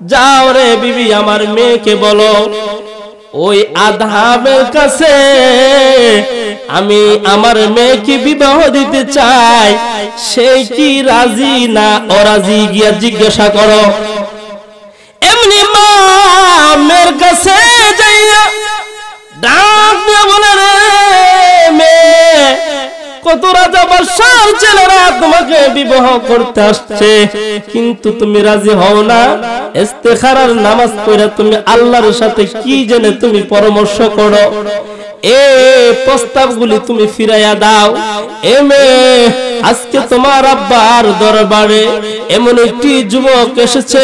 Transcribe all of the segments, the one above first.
যাও রে বিবি আমার মেয়েকে বলো ওই আদহামের কাছে আমি আমার মেয়েকে বিবাহ দিতে চাই, সে কি রাজি না অরাজি গিয়া জিজ্ঞাসা করো। এমনি মা মেয়ের কাছে যাইয়া ডাক দিয়ে বলে রে মেয়ে, কত রাজা বাদশার ছেলেরা তোমাকে বিবাহ করতে আসছে, কিন্তু তুমি রাজি হও না। ইস্তেখারার নামাজ পড়ে তুমি আল্লাহর সাথে কি জেনে তুমি পরামর্শ করো, এই প্রস্তাবগুলি তুমি ফিরাইয়া দাও। এ মেয়ে, আজকে তোমার আব্বার দরবারে এমন একটি যুবক এসেছে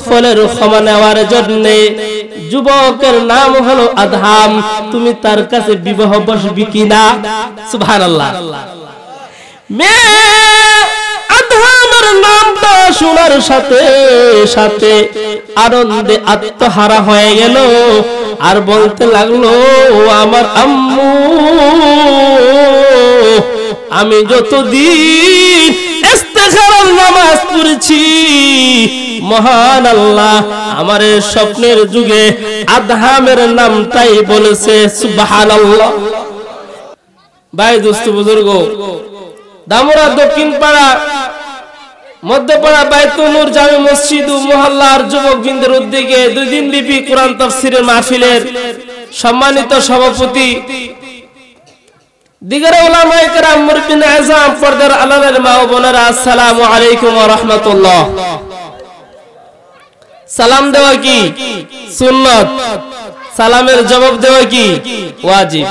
ফলের ক্ষমা নেওয়ার জন্য। যুবকের নাম হলো আদহাম, তুমি তার কাছে বিবাহ বসবি কিনা? সুবহানাল্লাহ। মেয়ে আদহামের নামটা শোনার সাথে সাথে আনন্দে আত্মহারা হয়ে গেল, আর বলতে লাগলো আমার আম্মু, আমি যতদিন ইস্তেখারার নামাজ পড়েছি মহান আল্লাহ আমার স্বপ্নের যুগে আদহামের নামটাই বলেছে। সুবহানাল্লাহ। ভাই দোস্ত বুজুর্গ, দামুরা দক্ষিণ পাড়া মধ্যপাড়া বাইতুল নূর জামে মসজিদ ও মহল্লার যুবকবৃন্দের উদ্যোগে 2 দিন ব্যাপী কোরআন তাফসীরের মাহফিলের সম্মানিত সভাপতি দিগরে উলামায়ে কেরাম মুরব্বিন আযম পর্দার আলালের মা ও বোনেরা, আসসালামু আলাইকুম ওয়া রাহমাতুল্লাহ। সালাম দেওয়া কি সুন্নাত, সালামের জবাব দেওয়া কি ওয়াজিব।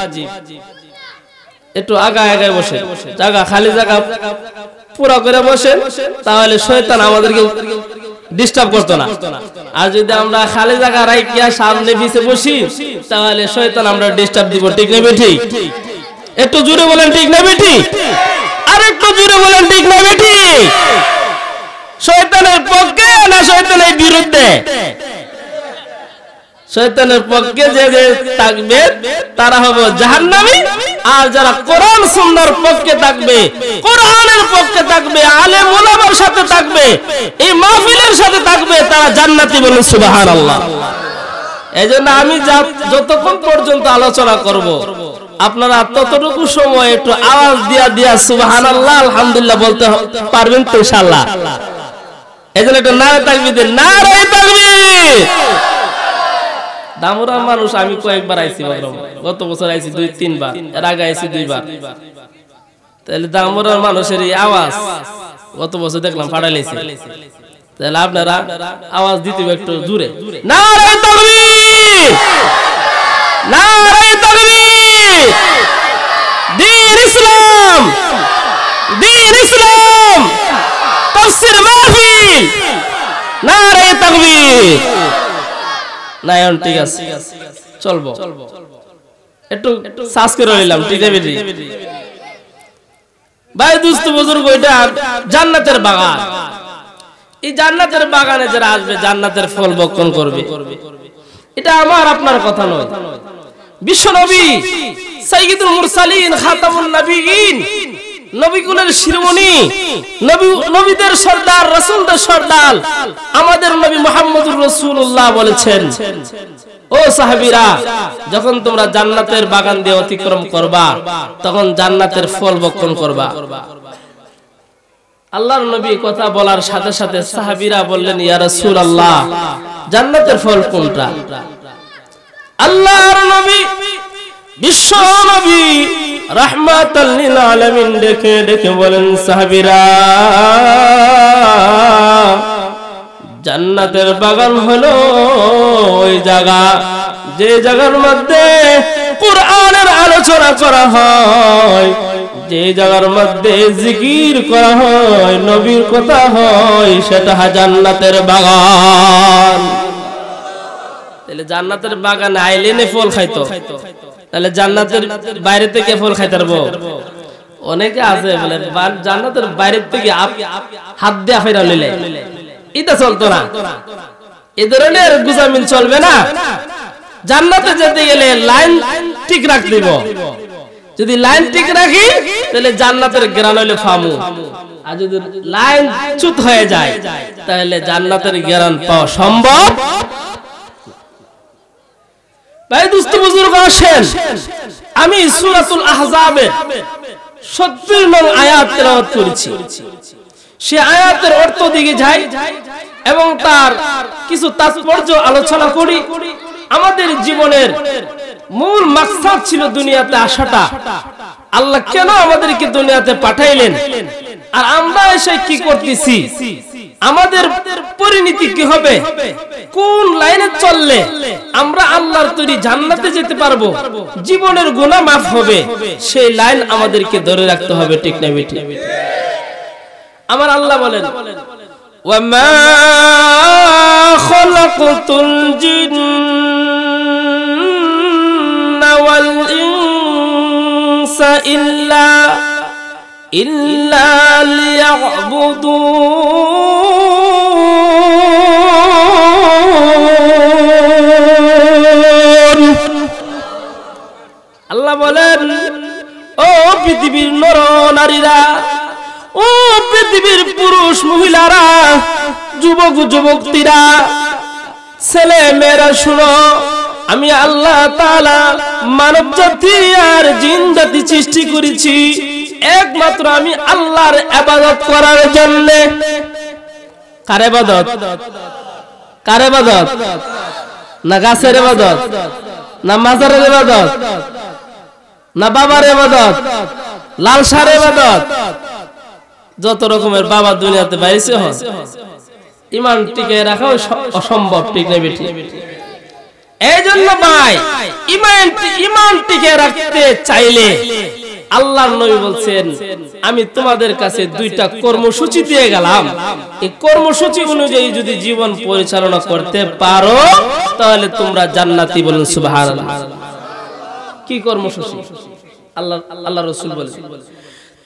একটু আগায় আগায় বসে, জায়গা খালি জায়গা পুরো করে বসে, তাহলে শয়তান আমাদেরকে ডিস্টার্ব করতো না। আর যদি আমরা খালি জায়গা রাখিয়া সামনে পিছে বসি, তাহলে শয়তান আমরা ডিস্টার্ব দিব। ঠিক না বেঠি? একটু জোরে বলেন ঠিক না বেঠি? আর একটু জোরে বলেন ঠিক না বেঠি? শয়তানের পক্ষে না শয়তানের বিরুদ্ধে? শয়তানের পক্ষে যে যে থাকবে তারা হবে জাহান্নামী, আর যারা কোরআন সুন্নাহর পক্ষে থাকবে, কোরআনের পক্ষে থাকবে, আলেম ওলামার সাথে থাকবে, এই মাহফিলের সাথে থাকবে, তারা জান্নাতি। বলেন সুবহানাল্লাহ। এজন্য আমি যতক্ষণ পর্যন্ত আলোচনা করব, আপনারা ততটুকু সময় একটু আওয়াজ দিয়া সুবহানাল্লাহ আলহামদুলিল্লাহ বলতে পারবেন তো ইনশাআল্লাহ? এজন্য একটা নারে তাকবীর দেন, নারে তাকবীর। দামুরার মানুষ আমি কয়েকবার আইছি, গত বছর আইছি 2-3 বার, এর আগে আইছি 2 বার। তাহলে দামুরার মানুষের এই আওয়াজ গত বছর দেখলাম ফাটাইছে, তাহলে আপনারা আওয়াজ দিতে একটু জোরে, নারে তাকবীর, নারে তাকবীর। দ্বীন ইসলাম, দ্বীন ইসলাম তাফসীর মাহফিল, নারে তাকবীর। নায়ন ঠিক আছে, চলবো। একটু সাজ করে রইলাম, ঠিক আছে বেটি? ভাই দোস্ত বুজুর্গ, এটা জান্নাতের বাগান। এই জান্নাতের বাগানে যারা আসবে জান্নাতের ফল ভক্ষণ করবে। এটা আমার আপনার কথা নয়। বিশ্ব নবী সাইয়্যিদুল মুরসালিন খাতামুন নবিয়্যিন, নবীকুলের শিরোমণি, নবীদের সর্দার, রাসূলদের সর্দার আমাদের নবী মুহাম্মদুর রাসূলুল্লাহ বলেছেন, ও সাহাবীরা, যখন তোমরা জান্নাতের বাগান দিয়ে অতিক্রম করবা, তখন জান্নাতের ফল ভক্ষণ করবা। আল্লাহর নবী কথা বলার সাথে সাথে সাহাবীরা বললেন, ইয়া রাসূলুল্লাহ, জান্নাতের ফল কোনটা? আল্লাহর নবী, বিশ্ব নবী রাহমাতাল লিল আলামিন ডেকে ডেকে বলেন, সাহাবীরা, জান্নাতের বাগান হলো ওই জায়গা, যে জায়গার মধ্যে কোরআনের আলোচনা করা হয়, যে জায়গার মধ্যে জিকির করা হয়, নবীর কথা হয়, সেটা জান্নাতের বাগান। তাহলে জান্নাতের বাগানে আইলেনে ফল খাইতো, তাহলে জান্নাতের বাইরে থেকে ফল খাইতে পারবো? অনেকে আছে বলে জান্নাতের বাইরে থেকে হাত দিয়ে ফেরা নিলে, এটা চলতো না। এই ধরনের গুজামিল চলবে না। জান্নাতে যেতে গেলে লাইন ঠিক রাখতে দিব। যদি লাইন ঠিক রাখি, তাহলে জান্নাতের গ্রান হইলে ফামু। আর যদি লাইন চ্যুত হয়ে যায় তাহলে জান্নাতের গ্যারান্টি পাওয়া সম্ভব। ভাই দোস্ত বুজুর্গ আসেন, আমি সূরাতুল আহজাবের 70 নং আয়াত তেলাওয়াত করেছি। সে আয়াতের অর্থ দিকে যাই এবং তার কিছু তাৎপর্য আলোচনা করি। আমাদের জীবনের মূল মাকসাদ ছিল দুনিয়াতে আসাটা। আল্লাহ কেন আমাদেরকে দুনিয়াতে পাঠাইলেন, আর আমরা এসে কি করতেছি, আমাদের পরিণতি কি হবে, কোন লাইনে চললে আমরা আল্লাহর তৈরি জান্নাতে যেতে পারবো, জীবনের গুনাহ মাফ হবে, সেই লাইন আমাদেরকে ধরে রাখতে হবে। ঠিক না বেটি? আমার আল্লাহ বলেন, ওয়ামা খালাকতুল জিন্না ওয়াল ইনসা ইল্লা লিয়াবুদুন। আল্লাহ বলেন, ও পৃথিবীর নর নারীরা, ও পৃথিবীর পুরুষ মহিলারা, যুবক যুবতীরা, ছেলে মেয়েরা, শুনো, আমি আল্লাহ তাআলা মানব জাতি আর জিন জাতি সৃষ্টি করেছি একমাত্র আমি আল্লাহর ইবাদত করার জন্য। কার ইবাদত? কার ইবাদত? না গাছের ইবাদত, না মাজারের ইবাদত, না বাবার ইবাদত, লালসার ইবাদত? যত রকমের বাবা দুনিয়াতে বাইছে হয়, ঈমান টিকে রাখা অসম্ভব। ঠিক না বেটি? এই জন্য ভাই ঈমান টিকে রাখতে চাইলে আল্লাহর নবী বলছেন, আমি তোমাদের কাছে 2টা কর্মসূচি দিয়ে গেলাম, এই কর্মসূচি অনুযায়ী যদি জীবন পরিচালনা করতে পারো তাহলে তোমরা জান্নাতি। বলেন সুবহানাল্লাহ। কি কর্মসূচি? আল্লাহ রাসূল বলেন,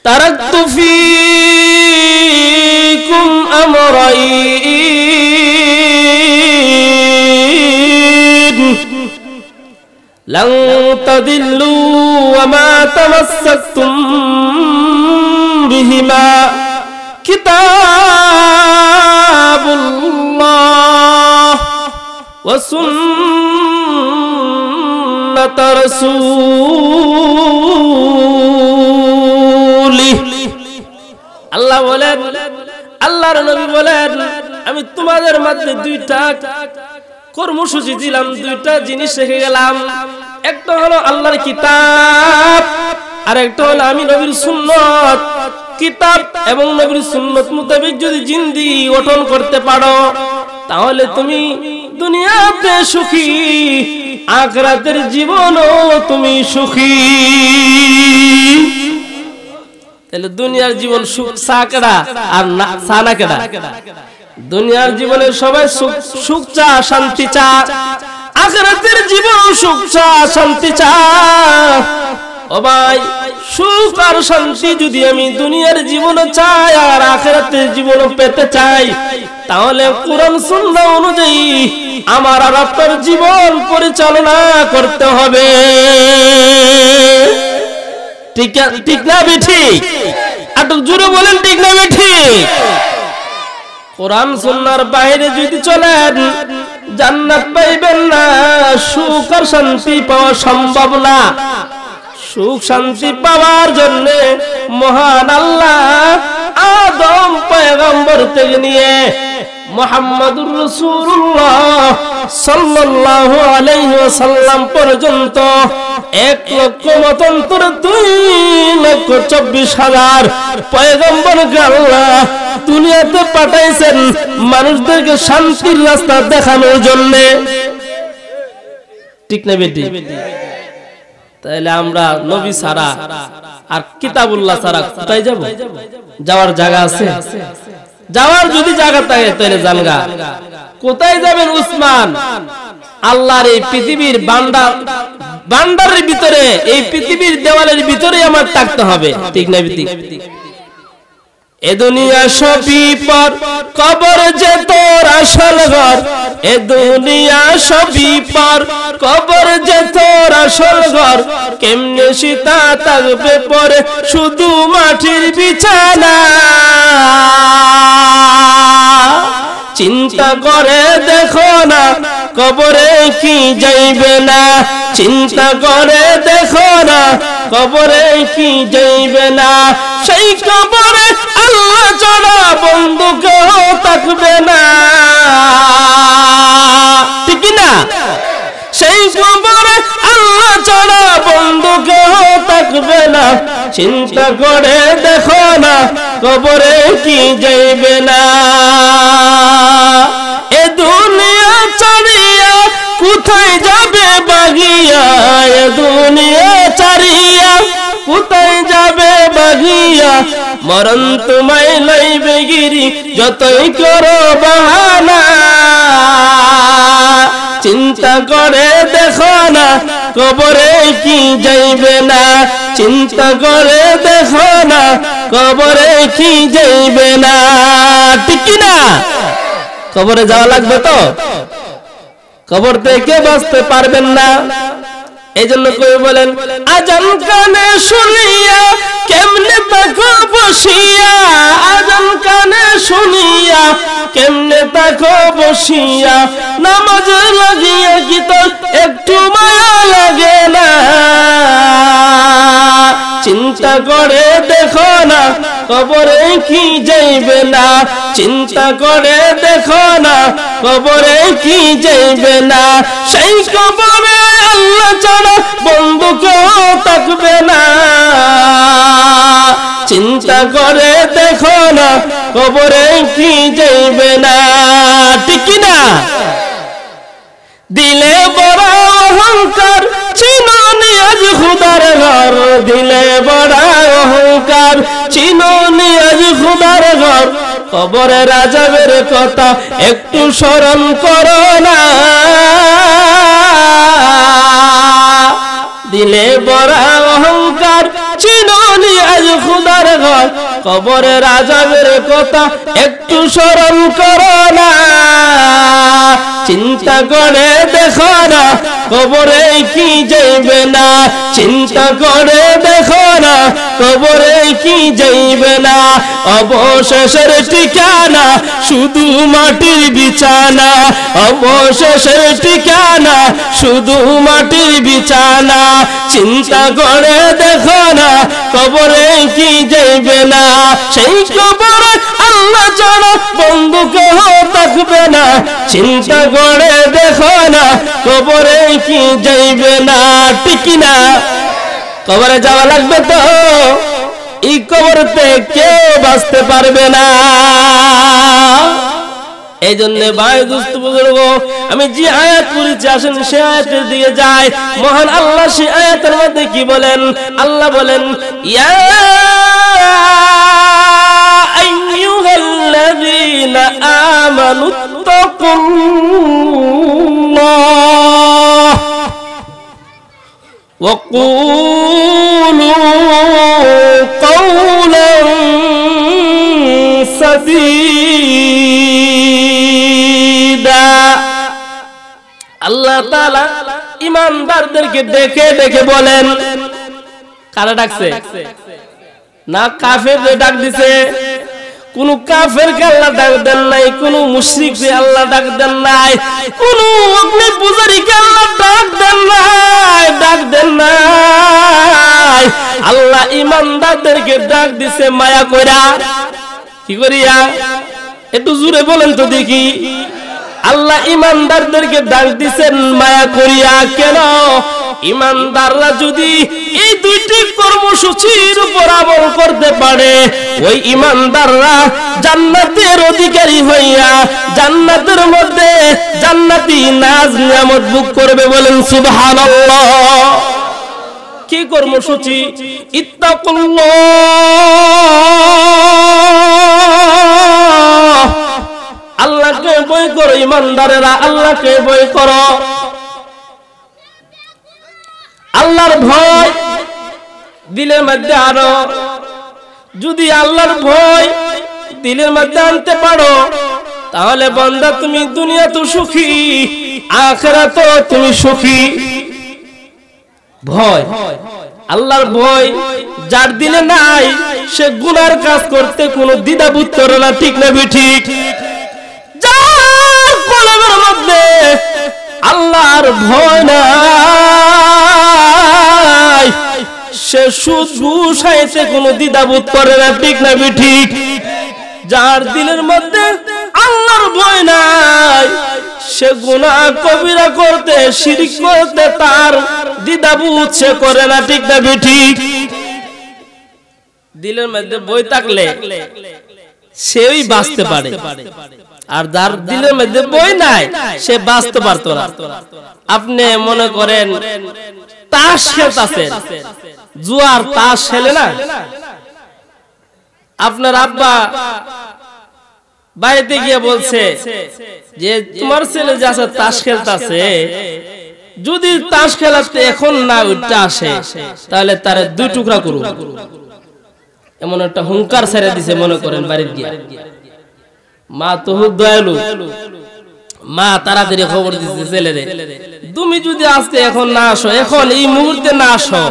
তারাকতু ফীকুম আমরাইন লান তাদিল্লু ওয়া মা তামাসসাকতুম বিহিমা কিতাবুল্লাহ ওয়া সুন্নাত রাসূলিহি। আল্লাহ বলেন, আল্লাহর নবী বলেন, আমি তোমাদের মধ্যে 2টা কর্মসূচি দিলাম, 2টা জিনিস রেখে গেলাম। একটা হলো আল্লাহর কিতাব, আর একটা হলো আমি নবীর সুন্নাত। কিতাব এবং নবীর সুন্নাত মোতাবেক যদি জিন্দেগি গঠন করতে পারো তাহলে তুমি দুনিয়াতে সুখী, আখিরাতের জীবনও তুমি সুখী। তাহলে দুনিয়ার জীবন সুখ সাকড়া আর না সানা কেডা? দুনিয়ার জীবনে সবাই সুখ চা, শান্তি চা, আখিরাতের জীবন সুখ চা, শান্তি চা। ও ভাই, সুখ আর শান্তি যদি আমি দুনিয়ার জীবনে চাই আর আখিরাতের জীবনে পেতে চাই তাহলে কোরআন সুন্নাহ অনুযায়ী আমার আর আপনার জীবন পরিচালনা করতে হবে। ঠিক না বেঠি? একটু জোরে বলেন, ঠিক না বেঠি? কোরআন সুন্নাহর বাইরে যদি চলেন জান্নাত পাইবেন না, সুখ আর শান্তি পাওয়া সম্ভব না। সুখ শান্তি পাওয়ার জন্য মহান আল্লাহ আদম পয়গম্বর থেকে নিয়ে মুহাম্মাদুর রাসূলুল্লাহ সাল্লাল্লাহু আলাইহি ওয়াসাল্লাম পর্যন্ত 1,24,000 পয়গম্বরকে আল্লাহ দুনিয়াতে পাঠাইছেন মানুষদেরকে শান্তির রাস্তা দেখানোর জন্য। ঠিক না বেটি? তাহলে আমরা নবী ছাড়া আর কিতাবুল্লাহ ছাড়া কোথায় যাব? যাওয়ার জায়গা আছে? যাওয়ার যদি জায়গা থাকে তাহলে জানগা। কোথায় যাবেন উসমান? আল্লাহর এই পৃথিবীর বান্দারের ভিতরে, এই পৃথিবীর দেওয়ালের ভিতরে আমার থাকতে হবে। ঠিক না বেটি? এ দুনিয়া সবই পর কবর যে তোর আসল ঘর এ দুনিয়া সবই পর কবর যে তোর আসল ঘর কেমনে সীতা থাকবে পরে শুধু মাটির বিছানা চিন্তা করে দেখো না কবরে কি যাইবে না চিন্তা করে দেখো না কবরে কি যাইবে না সেই কবরে আল্লাহ ছাড়া বন্ধু কেউ থাকবে না ঠিক না সেই কবরে আল্লাহ ছাড়া বন্ধু কেউ থাকবে না চিন্তা করে দেখো না কবরে কি যাইবে না এ দুনিয়া ছাড়িয়া কোথায় যাবে বাগিয়া এ দুনিয়া ছাড়িয়া কোথায় যাবে বাগিয়া মরণ তোমায় লইবে গিরি যতই করো বাহানা চিন্তা করে দেখো না কবরে কি যাইবে না চিন্তা করে দেখো না কবরে কি যাইবে না ঠিক না কবরে যাওয়া লাগবে তো কবর থেকে বাঁচতে পারবেন না এইজন্য কই বলেন আজান কানে শুনিয়া কেমনে তাকো বসিয়া আজান কানে শুনিয়া কেমনে তাকো বসিয়া নামাজ লাগিয়া কি তোর একটু মায়া লাগে না চিন্তা করে দেখো না কবরে কি যাইবে না চিন্তা করে দেখো না কবরে কি যাইবে না সেই কবরে আল্লাহ ছাড়া বন্ধু কেউ থাকবে না চিন্তা করে দেখো না কবরে কি যাইবে না ঠিক না দিলে বড় অহংকার চিনোনি আজ খুদার ঘর দিলে বড় অহংকার চিনোনি আজ খুদার ঘর কবরের আযাবের কথা একটু স্মরণ করো না দিলে বড় অহংকার চিনোনি আজ খুদার ঘর কবরের আযাবের কথা একটু স্মরণ করো না চিন্তা করে দেখো না কবরে কি যাইবে না চিন্তা করে দেখো না কবরে কি যাইবে না অবশেষের ঠিকানা শুধু মাটির বিছানা অবশেষের ঠিকানা শুধু মাটির বিছানা চিন্তা করে দেখো না কবরে কি যাইবে না সেই কবরে আল্লাহ ছাড়া বন্ধু কেউ থাকবে না চিন্তা করে দেখো না কবরে কি যাইবে না ঠিক না কবরে যাওয়া লাগবে তো এই কবরতে কেউ বাঁচতে পারবে না এই জন্য ভাই দোস্ত বুজুর্গ আমি যে আয়াত পড়েছি আসেন সে আয়াতের দিকে যাই মহান আল্লাহ সে আয়াতের মধ্যে কি বলেন আল্লাহ বলেন ইয়া আইয়ুহাল্লাযীনা আমানু তাকুল্লাহ ওয়া কুলু কাওলান সাদীদা আল্লাহ তাআলা ঈমানদারদেরকে দেখে দেখে বলেন কারা ডাকছে না কাফেরদের ডাক দিছে কোন কাফেরকে আল্লাহ ডাক দেন নাই কোন মুশরিককে আল্লাহ ডাক দেন নাই কোন অগ্নি পূজারীকে আল্লাহ ডাক দেন নাই আল্লাহ ঈমানদারদেরকে ডাক দিছে মায়া কইরা কি করিয়া একটু জোরে বলেন তো দেখি আল্লাহ ঈমানদারদেরকে ডাক দিবেন মায়া করিয়া কেন ঈমানদাররা যদি এই দুইটি কর্মসূচির উপর আমল করতে পারে ওই ঈমানদাররা জান্নাতের অধিকারী হইয়া জান্নাতের মধ্যে জান্নাতি নাজ নিয়ামত ভোগ করবে বলেন সুবহানাল্লাহ কি কর্মসূচি ইত্তাকুল্লাহ আল্লাহকে ভয় করো ঈমানদারেরা আল্লাহকে ভয় করো আল্লাহর ভয় দিলের মধ্যে আরো যদি আল্লাহর ভয় দিলের মধ্যে আনতে পারো, তাহলে বান্দা তুমি দুনিয়া তো সুখী, আখিরাত তুমি সুখী। ভয়, আল্লাহর ভয় যার দিলে নাই, সে গুনার কাজ করতে কোনো দ্বিধাবোধ করে না, ঠিক না ঠিক? যার কলমের মধ্যে আল্লাহর ভয় নাই, সে সুদ ঘুষ খাইতে কোনো দ্বিধাবোধ করে না, ঠিক না ঠিক? যার দিলের মধ্যে আল্লাহর ভয় নাই, সে গুনাহ কবিরা করতে, শিরক করতে তার দ্বিধাবোধ সে করে না, ঠিক না ঠিক? দিলের মধ্যে ভয় থাকলে সেই বাঁচতে পারে, আর যার দিলের মধ্যে ভয় নাই সে বাঁচতে পারতো না। আপনি মনে করেন তাস খেলতেছেন, জুয়ার তাস খেলে না, আপনার আব্বা বাড়িতে গিয়ে বলছে যে তোমার ছেলে যে আছে তাস খেলতেছে, যদি তাস খেলাতে এখন না উঠতে আসে তাহলে তার 2 টুকরা করু, এমন একটা হুঙ্কার ছেড়ে দিছে। মনে করেন বাড়িতে গিয়ে মা তো দয়ালু, মা তাড়াতাড়ি খবর দিচ্ছে ছেলেরে, তুমি যদি আজকে এখন না আসো, এখন এই মুহূর্তে না আসো,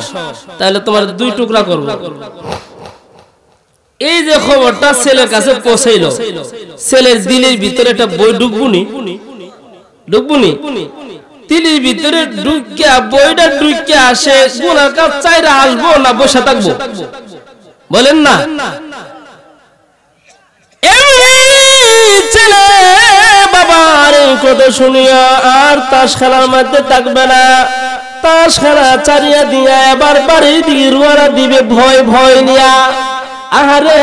তাহলে তোমার 2 টুকরা করব। এই যে খবরটা ছেলের কাছে পৌঁছাইলো, ছেলের দিলের ভিতরে একটা বই ঢুকবুনি, দিলের ভিতরে ঢুকিয়া বইটা ঢুকিয়া আসে, গুনার কাজ চাইরা আসবো না বসে থাকবো? বলেন না। ছেলে বাবার কথা শুনিয়া আর তাস খেলার মধ্যে থাকবে না, তাস খেলা চারিয়া দিয়া এবার বাড়ির দিকে রুয়ারা দিবে ভয় ভয় নিয়া। আরে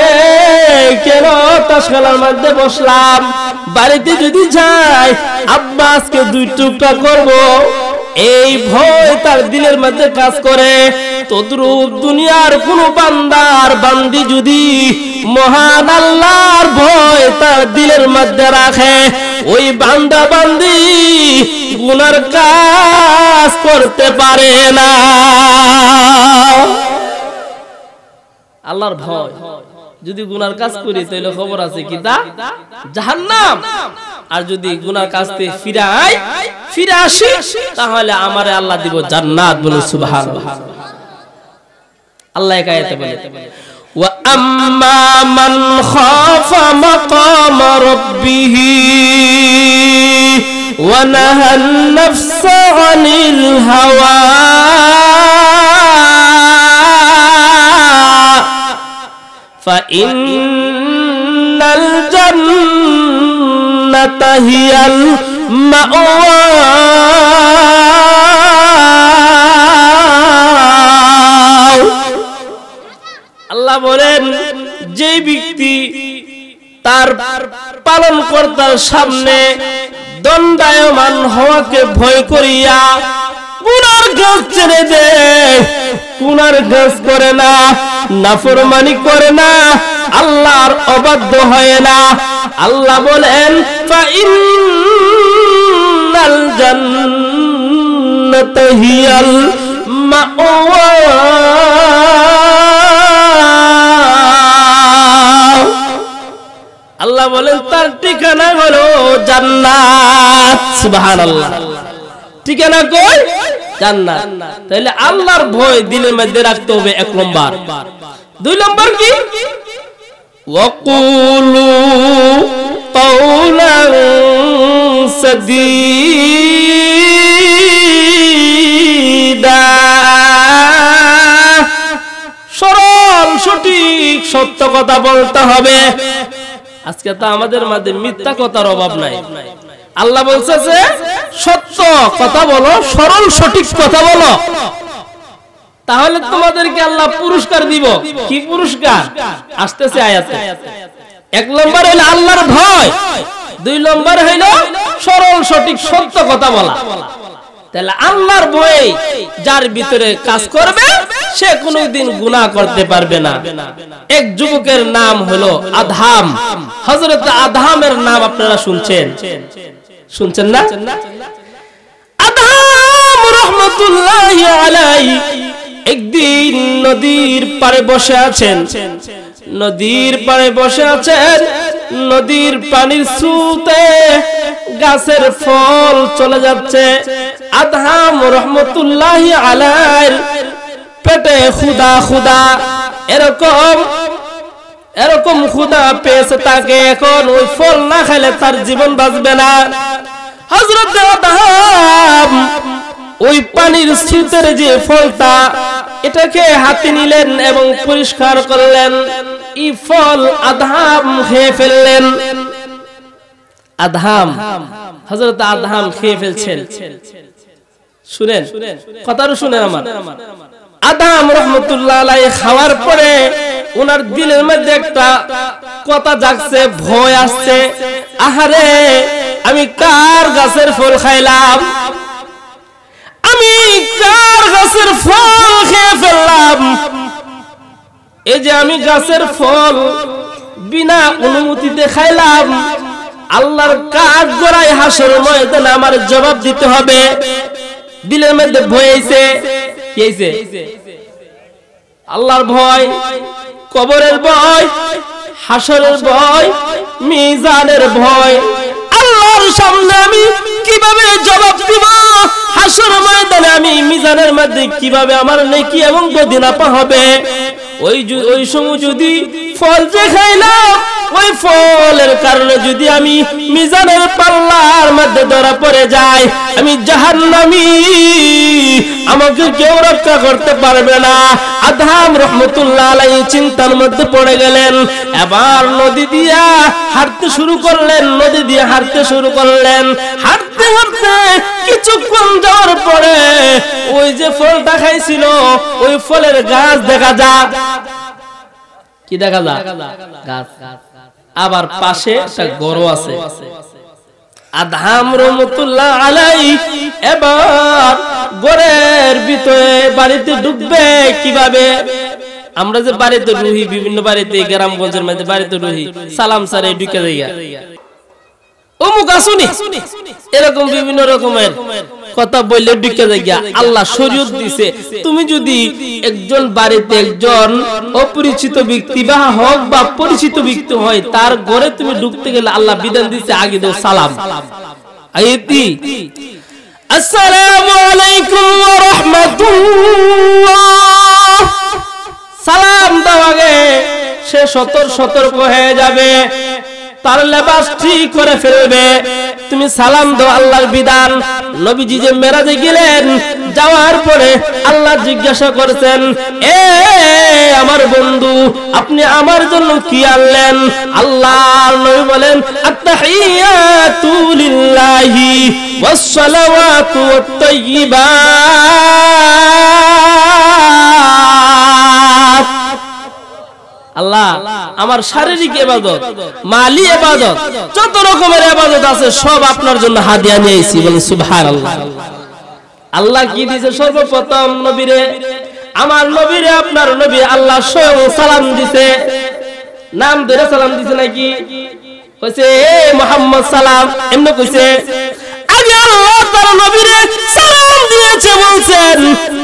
কেন তাস খেলার মধ্যে বসলাম, বাড়িতে যদি যাই আব্বা আজকে 2 টুকরা করবো, এই ভয় তার দিলের মধ্যে কাজ করে। তদ্রূপ দুনিয়ার কোন বান্দার বান্দি যদি মহান আল্লাহর ভয় তার দিলের মধ্যে রাখে, ওই বান্দা বান্দি গুনার কাজ করতে পারে না। আল্লাহর ভয় যদি গুনার কাজ করি তাহলে খবর আছে কি তা জাহান্নাম, আর যদি গুনার কাজ থেকে ফিরে আসি তাহলে আমারে আল্লাহ দিব জান্নাত। বলুন সুবহানাল্লাহ। আল্লাহ এক আয়াতে বলে, ওয়া আম্মা মান খাফা মাকাম রাব্বিহি ওয়া নাহান নাফসা আনিল হাওয়া ফাইন্নাল জান্নাতা হিয়াল মাওয়া। আল্লাহ বলেন, যে ব্যক্তি তার পালনকর্তার সামনে দণ্ডায়মান হওয়াকে ভয় করিয়া গুনার কাজ ছেড়ে দেয়, গুনার কাজ করে না, নাফরমানি করে না, আল্লাহর অবাধ্য হয় না, আল্লাহ বলেন ফাইন্নাল জান্নাতা হিয়াল মাওয়া। আল্লাহ বলেন তার ঠিকানা হলো জান্নাত। সুবহানাল্লাহ। ঠিকানা কই? জান্নাত। তাহলে আল্লাহর ভয় দিলের মধ্যে রাখতে হবে 1 নম্বর। 2 নম্বর কি? ওয়াকুলু কাওলান সাদীদা, সরল সঠিক সত্য কথা বলতে হবে। আজকে তো আমাদের মধ্যে মিথ্যা কথার অভাব নাই। আল্লাহ বলছে যে সত্য কথা বলো, সরল সঠিক কথা বলো, তাহলে তোমাদেরকে আল্লাহ পুরস্কার দিব। কি পুরস্কার আসতেছে আয়াতে। 1 নম্বর হলো আল্লাহর ভয়, 2 নম্বর হলো সরল সঠিক সত্য কথা বলা। তাহলে আল্লাহর ভয় যার ভিতরে কাজ করবে সে কোনোদিন গুনাহ করতে পারবে না। এক যুবকের নাম হলো আদহাম। হযরত আদহামের নাম আপনারা শুনছেন না? আদহাম রাহমাতুল্লাহি আলাইহি একদিন নদীর পাড়ে বসে আছেন। নদীর পানির স্রোতে গাছের ফল চলে যাচ্ছে। আদহাম রহমতুল্লাহি আলাইহির পেটে ক্ষুধা ক্ষুধা এরকম ক্ষুধা পেয়েছে তাকে, এখন ওই ফল না খেলে তার জীবন বাঁচবে না। হযরত আদহাম ওই পানির স্রোতের যে ফলটা এটাকে হাতে নিলেন এবং পরিষ্কার করলেন। এই ফল আদহাম খেয়ে ফেললেন। আদহাম হযরত আদহাম খেয়ে ফেলছেন। শুনেন কথাটা, শুনেন আমার। আদহাম রাহমাতুল্লাহ আলাইহি খাওয়ার পরে ওনার দিলের মধ্যে একটা কথা জাগছে, ভয় আসছে। আহারে, আমি কার গাছের ফল খাইলাম, আমি কার গাছের ফল খেয়ে ফেললাম। এই যে আমি গাছের ফল বিনা অনুমতিতে খাইলাম, আল্লাহর কাঠ গড়াই হাসর ময়দানে আমার জবাব দিতে হবে। দিলের মধ্যে ভয় আইছে। কি আইছে? আল্লাহর ভয়, কবরের ভয়, হাসরের ভয়, মিজানের ভয়। আল্লাহর সামনে আমি কিভাবে জবাব দিব? হাসর ময়দানে আমি মিজানের মধ্যে কিভাবে আমার নেকি এবং বদিনাপা হবে? ওই সময় যদি ফল যে খাইলাম, ওই ফলের কারণে যদি আমি মিজানের পাল্লার মধ্যে ধরা পড়ে যাই, আমি জাহান্নামী, আমাকে কেউ রক্ষা করতে পারবে না। আদহাম রাহমাতুল্লাহ আলাইহি চিন্তার মধ্যে পড়ে গেলেন। এবার নদী দিয়া হাঁটতে শুরু করলেন, নদী দিয়ে হাঁটতে শুরু করলেন। হাঁটতে হাঁটতে কিছুক্ষণ যাওয়ার পরে ওই যে ফলটা খাইছিল ওই ফলের গাছ দেখা যায়। কি দেখা যায়? গাছ। আবার পাশে একটা গরু আছে। আদহাম রাহমাতুল্লাহ আলাইহি এবার গরের ভিতরে বাড়িতে ঢুকবে কিভাবে? আমরা যে বাড়িতে রুহি, বিভিন্ন বাড়িতে গ্রামগঞ্জের মধ্যে বাড়িতে রুহি, সালাম সারে ঢুকে যাই, অমুক আসুনি, এরকম বিভিন্ন রকমের কথা বললে ঢুকে যাই। আল্লাহ শরীয়ত দিছে, তুমি যদি একজন বাড়িতে একজন অপরিচিত ব্যক্তি বা হোক বা পরিচিত ব্যক্তি হয়, তার ঘরে তুমি ঢুকতে গেলে আল্লাহ বিধান দিছে আগে দাও সালাম। আয়াতি আসসালামু আলাইকুম ওয়া রাহমাতুল্লাহ, সালাম দাও আগে। সে সতর্ক হয়ে যাবে, তার লেবাস ঠিক করে ফেলবে। তুমি সালাম দাও, আল্লাহর বিধান। নবীজি যে মেরাজে গেলেন, যাওয়ার পরে আল্লাহ জিজ্ঞাসা করেছেন, এ আমার বন্ধু, আপনি আমার জন্য কি আনলেন? আল্লাহর নবী বলেন, আত-তাহিয়াতু লিল্লাহি ওয়াস-সালাওয়াতু ওয়াত-তাইয়্যিবাত। আল্লাহ আমার শারীরিক ইবাদত, মালি ইবাদত, যত রকমের ইবাদত আছে সব আপনার জন্য হাদিয়া নিয়ে আইছি। বলেন সুবহানাল্লাহ। আল্লাহ কি দিয়েছে? সর্বপ্রথম নবীরে, আমার নবীরে, আপনার নবী আল্লাহ স্বয়ং সালাম দিয়েছে। নাম ধরে সালাম দিয়েছে নাকি? কইছে এ মুহাম্মদ সালাম, এমনি কইছে। আগে আল্লাহ তার নবীরে সালাম দিয়েছে, বলছেন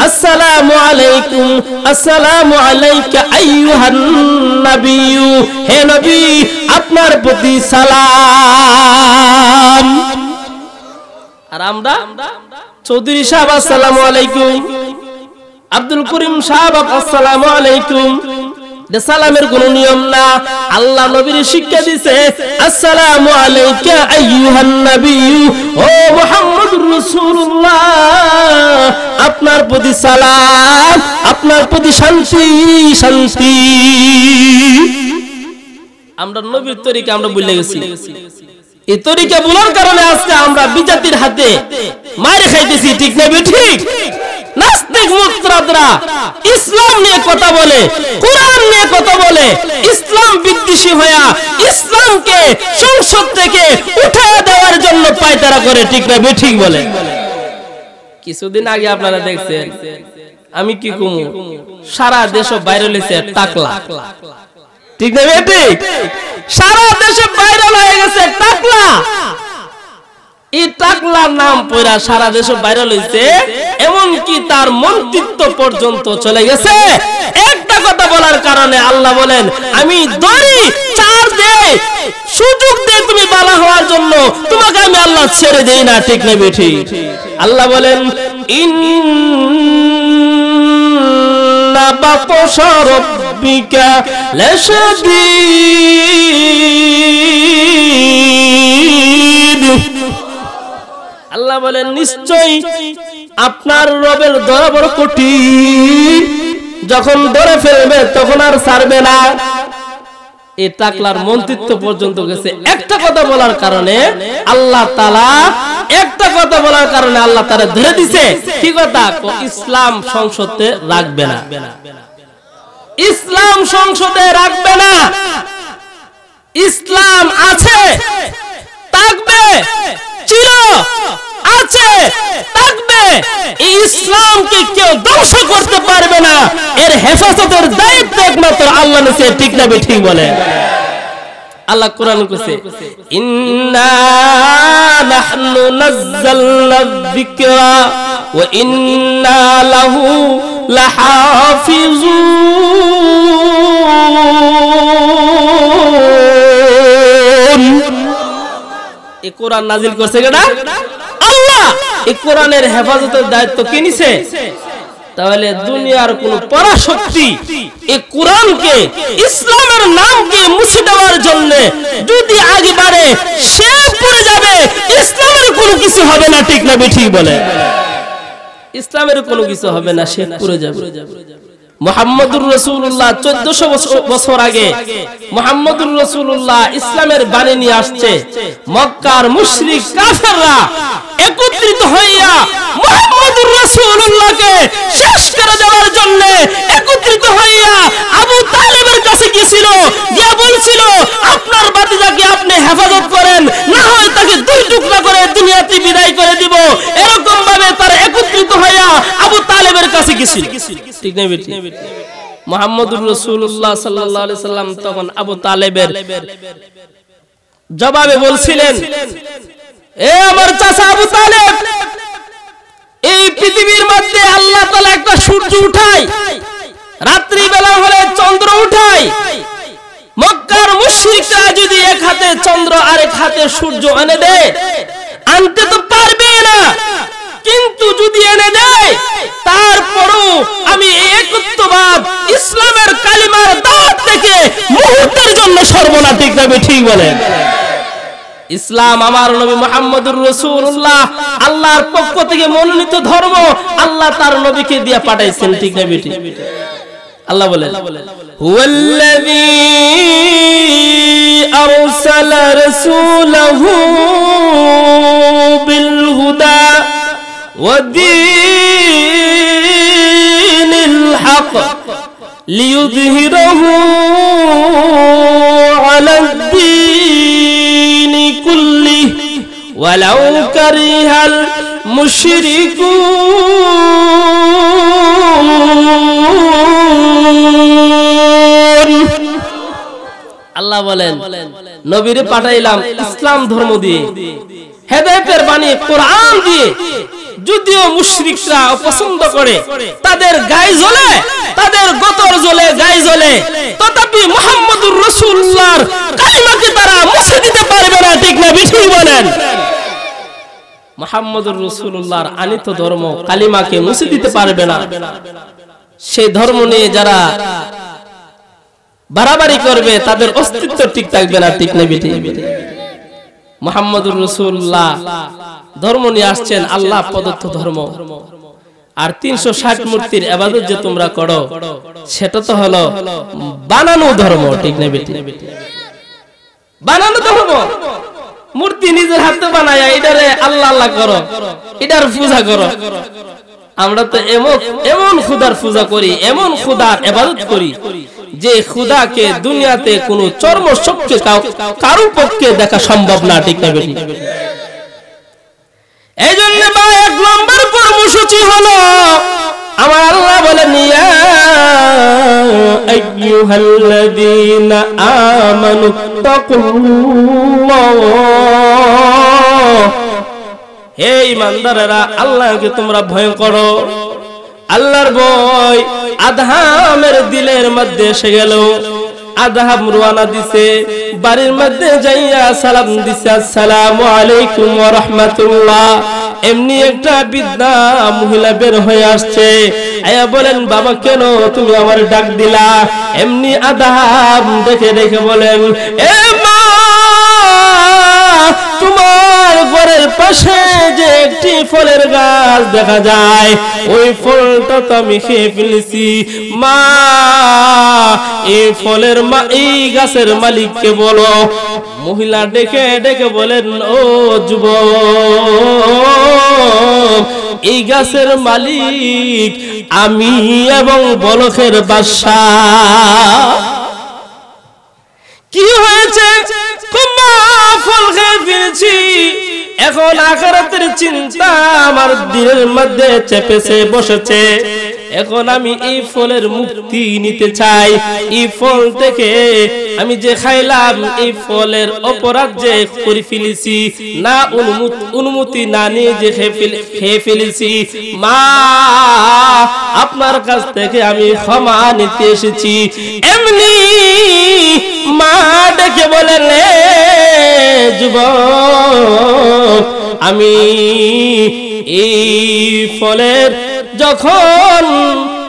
আসসালামু আলাইকুম, আসসালামু আলাইকা আইয়ুহান নাবিয়্যু, হে নবী আপনার প্রতি সালাম। আর আমরা চৌধুরী সাহেব আসসালামু আলাইকুম, আব্দুল করিম সাহেব আসসালামু আলাইকুম। সালামের কোন নিয়ম না, আল্লাহ নবীর শিক্ষা দিয়েছে আসসালামু আলাইকা আইয়ুহান নাবিয়্যু, ও মুহাম্মদুর রাসূলুল্লাহ আপনার প্রতি সালাম, আপনার প্রতি শান্তি শান্তি। আমরা নবীর তরিকা আমরা ভুলে গেছি। এই তরিকা বলার কারণে আজকে আমরা বিজাতির হাতে মার খাইতেছি। ঠিক না ঠিক? নাস্তিক মুত্রাদরা ইসলাম নিয়ে কথা বলে, কোরআন নিয়ে কথা বলে, ইসলাম বিদ্বেষী হয়ে ইসলামকে সংসদ থেকে উঠিয়ে দেওয়ার জন্য পায়তারা করে। ঠিক না ঠিক বলে? কিছুদিন আগে আপনারা দেখছেন, আমি কি কমু, সারা দেশ ভাইরাল হয়েছে টাকলা। ঠিক না ঠিক? সারা দেশে ভাইরাল হয়ে গেছে টাকলা। এই টাকলার নাম পয়রা সারা দেশে ভাইরাল হয়েছে, এমন কি তার মন্ত্রিত্ব পর্যন্ত চলে গেছে। একটা কথা বলার কারণে আল্লাহ বলেন, আমি দড়ি 4 চান্স দে, সুযোগ দে তুমি বালা হওয়ার জন্য, তোমাকে আমি আল্লাহ ছেড়ে দেই না, ঠিক না বেঠি? আল্লাহ বলেন ইন্না বাতশা রাব্বিকা লাশাদীদ। আল্লাহ বলেন নিশ্চয়ই আপনার রবের দয়া বড় কঠিন, যখন ধরে ফেলবে তখন আর ছাড়বে না। এই টাকলার মন্ত্রিত্ব পর্যন্ত গেছে একটা কথা বলার কারণে। আল্লাহ তাআলা একটা কথা বলার কারণে আল্লাহ তাআলা ধরে দিছে। কি কথা? ইসলাম সংসদে রাখবে না, ইসলাম সংসদে রাখবে না। ইসলাম আছে, থাকবে, চির আছে, থাকবে। এই ইসলামকে কেউ ধ্বংস করতে পারবে না। এর হেফাজতের দায়িত্ব একমাত্র আল্লাহ নিছে, ঠিক না ঠিক বলে? আল্লাহ কোরআন কইছে ইন্না নাহনু নাযালনা যিকরা ওয়া ইন্না লাহু লাহাফিজুন। এই কোরআন নাজিল করছে কেডা? আল্লাহ। এই কোরআনের হেফাজতের দায়িত্ব কে নিছে? তাহলে দুনিয়ার কোন পরাশক্তি এই কোরআনকে, ইসলামের নামকে মুছে দেওয়ার জন্য যদি আগে বাড়ে, সে পড়ে যাবে। ইসলামের কোনো কিছু হবে না, ঠিক না ঠিক বলে? ইসলামের কোনো কিছু হবে না, সে পড়ে যাবে। মুহাম্মদুর রাসূলুল্লাহ 1400 বছর আগে মুহাম্মদুর রাসূলুল্লাহ ইসলামের বাণী নিয়ে আসছে। মক্কার মুশরিক কাফেররা একত্রিত হইয়া মুহাম্মদুর রাসূলুল্লাহকে শেষ করে দেওয়ার জন্য একত্রিত হইয়া আবু তালেবের কাছে গিয়েছিল, গিয়ে বলছিল আপনার ভাতিজাকে আপনি হেফাজত করেন, না হয় তাকে দুই টুকরা করে দুনিয়াতে বিদায় করে দিব। এরকম ভাবে তারা একত্রিত হইয়া আবু তালেবের কাছে গিয়েছিল, ঠিক না বেটি? মুহাম্মদুর রাসূলুল্লাহ সাল্লাল্লাহু আলাইহি সাল্লাম তখন আবু তালেবের জবাবে বলছিলেন, এ আমার চাচা আবু তালেব, এই পৃথিবীর মধ্যে আল্লাহ তাআলা একটা সূর্য উঠায়, রাত্রি বেলা হলে চন্দ্র উঠায়। মক্কার মুশরিকরা যদি এক হাতে চন্দ্র আর এক হাতে সূর্য এনে দেয়, আনতে তো পারবে না, কিন্তু যদি এনে দেয় তারপরও আমি একত্ববাদ ইসলামের কালিমার দাওয়াত থেকে মুহূর্তের জন্য সর্বনা, ঠিক না ঠিক বলেন? ইসলাম আমার নবী মুহাম্মদুর রাসূলুল্লাহ আল্লাহর পক্ষ থেকে মনোনীত ধর্ম, আল্লাহ তার নবীকে দিয়ে পাঠাইছেন, ঠিক না বেটি? আল্লাহ বলেন হুয়াল্লাযী আরসালা রাসূলাহু বিল হুদা ওয়া দীনিল হক লিইয়ুযহিরাহু আলাদ দীনি কুল্লিহি ওয়ালাউ কারিহাল মুশরিকুন। আল্লাহ বলেন নবীরে পাঠাইলাম ইসলাম ধর্ম দিয়ে, হেদায়েতের বাণী কোরআন দিয়ে। যদিও মুশরিকরা অপছন্দ করে, তাদের গায়ে জ্বলে, তাদের গতর জ্বলে, গায়ে জ্বলে, তথাপি মুহাম্মদুর রাসূলুল্লাহর কালিমাকে তারা মুছে দিতে পারবে না, ঠিক না ঠিক বলেন? মুহাম্মদুর রাসূলুল্লাহর আনিত ধর্ম কালিমাকে মুছে দিতে পারবে না। সেই ধর্ম নিয়ে যারা বাড়াবাড়ি করবে তাদের অস্তিত্ব ঠিক থাকবে না, ঠিক না ঠিক? মুহাম্মদুর রাসূলুল্লাহ ধর্ম নিয়ে আসছেন আল্লাহ প্রদত্ত ধর্ম। আর 360 মূর্তির ইবাদত যে তোমরা করো, সেটা তো হলো বানানো ধর্ম, ঠিক না বেটি? বানানো ধর্ম। মূর্তি নিজের হাতে বানায়া এটারে আল্লাহ আল্লাহ করো, এটার পূজা করো। আমরা তো এমন খোদার পূজা করি, এমন খোদার ইবাদত করি যে খোদাকে দুনিয়াতে কোনো চর্ম চক্ষে কারো পক্ষে দেখা সম্ভব না, ঠিক না বেটি? এই জন্য এক নম্বর কর্মসূচি হলো আমার আল্লাহ বলেন ইয়া আইয়ুহাল্লাযীনা আমানু তাকুল্লাহ, হে ঈমানদারেরা আল্লাহকে তোমরা ভয় করো। আল্লাহর ভয় আদহামের দিলের মধ্যে এসে গেল। আদহাব রওনা দিছে বাড়ির মধ্যে যাইয়া সালাম দিছে আসসালামু আলাইকুম ওয়া রাহমাতুল্লাহ এমনি একটা বৃদ্ধা মহিলা বের হয়ে আসছে আয়া বলেন বাবা কেন তুমি আমার ডাক দিলা এমনি আদহাব দেখে দেখে বলেন এ মা তোমার ঘরের পাশে যে একটি ফলের গাছ দেখা যায় ওই ফলটা তো আমি খেয়ে ফেলেছি মা এই ফলের এই গাছের মালিককে বলো মহিলা ডেকে ডেকে বলেন ও যুবক এই গাছের মালিক আমি এবং বলখের বাদশা কি হয়েছে ফল খেয়ে ফেলেছি এখন আখিরাতের চিন্তা আমার দিলের মধ্যে চেপেছে বসেছে এখন আমি এই ফলের মুক্তি নিতে চাই এই ফল থেকে আমি যে খাইলাম এই ফলের অপরাধ যে করে ফেলেছি না অনুমতি না নিয়ে যে খেয়ে ফেলেছি মা আপনার কাছ থেকে আমি ক্ষমা নিতে এসেছি এমনি মা ডেকে বলেন যুবক আমি এই ফলের যখন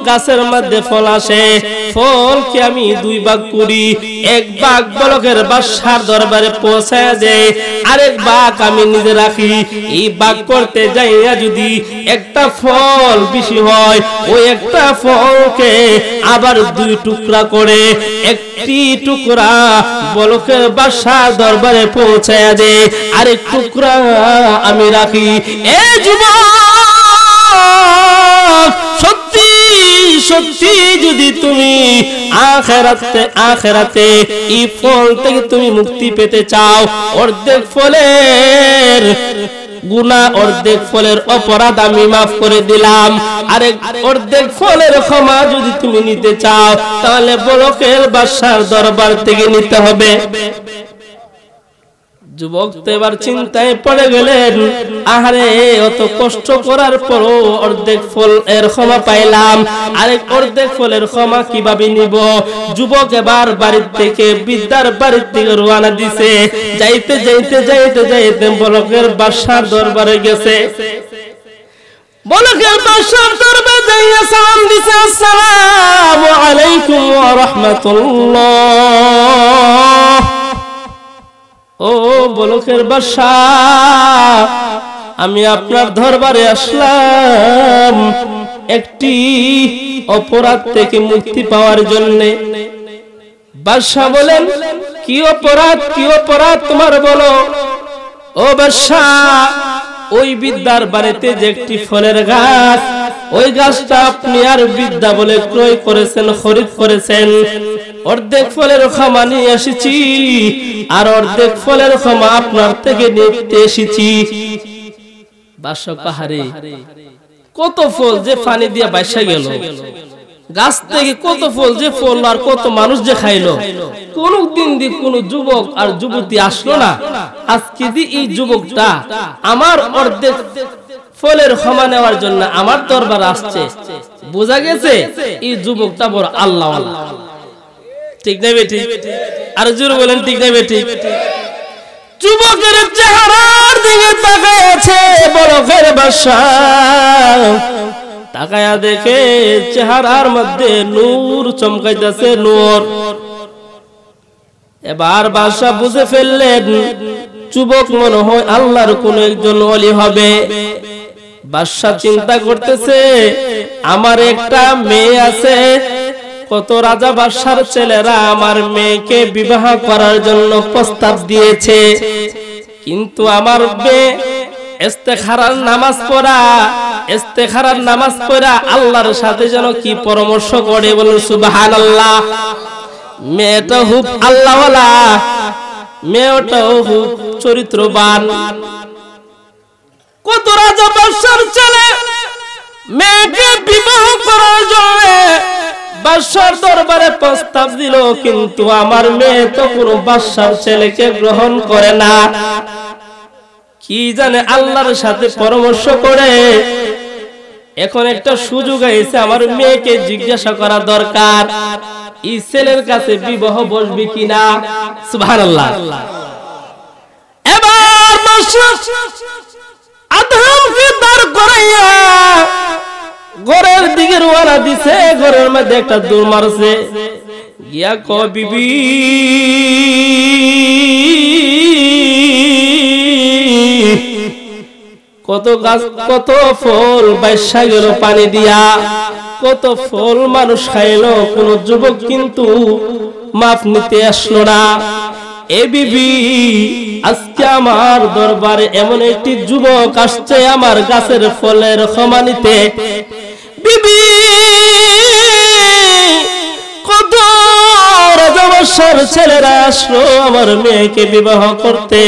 গাছের মধ্যে ফল আসে ফলকে আমি দুই ভাগ করি এক ভাগ বলকের বাদশার দরবারে পৌঁছায় দেই আরেক ভাগ আমি নিজে রাখি এই ভাগ করতে যাইয়া যদি একটা ফল বেশি হয় ওই একটা ফলকে আবার দুই টুকরা করে একটি টুকরা বলকের বাদশার দরবারে পৌঁছায় দেই আরেক টুকরা আমি রাখি এ যুবক সত্যি সত্যি যদি তুমি আখিরাতে এই ফল থেকে তুমি মুক্তি পেতে চাও অর্ধেক ফলের গুনাহ অর্ধেক ফলের অপরাধ আমি মাফ করে দিলাম আরেক অর্ধেক ফলের ক্ষমা যদি তুমি নিতে চাও তাহলে বলকের বাদশার দরবার থেকে নিতে হবে যুবক তো এবার চিন্তায় পড়ে গেলেন আহারে অত কষ্ট করার পরও অর্ধেক ফল এর ক্ষমা পাইলাম আরেক অর্ধেক ফলের ক্ষমা কিভাবে নিব যুবক এবার বাড়ির থেকে বিদ্যার বাড়ির থেকে রওনা দিছে যাইতে যাইতে যাইতে যাইতে বলকের বাদশার দরবারে গেছে বলকের বাদশার দরবারে যাইয়া সালাম দিছে আসসালামু আলাইকুম ওয়া রাহমাতুল্লাহ ও বলকের বাদশা আমি আপনার দরবারে আসলাম একটি অপরাধ থেকে মুক্তি পাওয়ার জন্য বাদশা বলেন কি অপরাধ তোমার বলো ও বাদশা ওই বিদ্যার বাড়িতে যে একটি ফলের গাছ ওই গাছটা আপনি আর বিদ্যা বলে ক্রয় করেছেন খরিদ করেছেন অর্ধেক ফলের ক্ষমা নিয়ে এসেছি আর অর্ধেক ফলের ক্ষমা আপনার থেকে নিতে এসেছি বাদশা পাহাড়ে কত ফল যে পানি দিয়ে বাইসা গেল গাছ থেকে কত ফল যে ফল আর কত মানুষ যে খাইলো কোনদিন দি কোন যুবক আর যুবতী আসলো না আজকে দি এই যুবকটা আমার অর্ধেক ফলের ক্ষমা নেওয়ার জন্য আমার দরবার আসছে বোঝা গেছে এই যুবকটা বড় আল্লাহ ঠিক না বেটি আর জোরে বলেন ঠিক না বেটি যুবকের চেহারার দিকে তাকায়ছে বলকের বাদশা তাকায়া দেখে চেহারার মধ্যে নূর চমকাইতেছে নূর এবার বাদশা বুঝে ফেললেন যুবক মনে হয় আল্লাহর কোন একজন ওলি হবে বাদশা চিন্তা করতেছে আমার একটা মেয়ে আছে কত রাজা বাদশার ছেলেরা আমার মেয়েকে বিবাহ করার জন্য প্রস্তাব দিয়েছে কিন্তু আমার মেয়ে ইস্তেখারার নামাজ পড়া আল্লাহর সাথে যেন কি পরামর্শ করে বলেন সুবহানাল্লাহ মেয়েটা খুব আল্লাহওয়ালা মেয়েটাও খুব চরিত্রবান কত রাজা বাদশার ছেলে মেয়েকে বিবাহ করার জন্য বাদশার দরবারে প্রস্তাব দিল কিন্তু আমার মেয়ে তো কোনো বাদশার ছেলেকে গ্রহণ করে না কি জানে আল্লাহর সাথে পরামর্শ করে এখন একটা সুযোগ এসে আমার মেয়েকে জিজ্ঞাসা করা দরকার এই ছেলের কাছে বিবাহ বসবি কিনা। সুবহানাল্লাহ। এবার আদমকে দাঁড় করাইয়া ঘরের দিকে রওনা দিছে। ঘরের মধ্যে একটা দৌড় মারছে, গিয়া ক বিবি কত গাছ কত ফল বাইশা গেল পানি দিয়া, কত ফল মানুষ খাইলো, কোন যুবক কিন্তু মাপ নিতে আসলো না। এ বিবি আজকে আমার দরবারে এমন একটি যুবক আসছে আমার গাছের ফলের ক্ষমা নিতে। বিবি কত রাজাবাসার ছেলেরা আসলো আমার মেয়েকে বিবাহ করতে,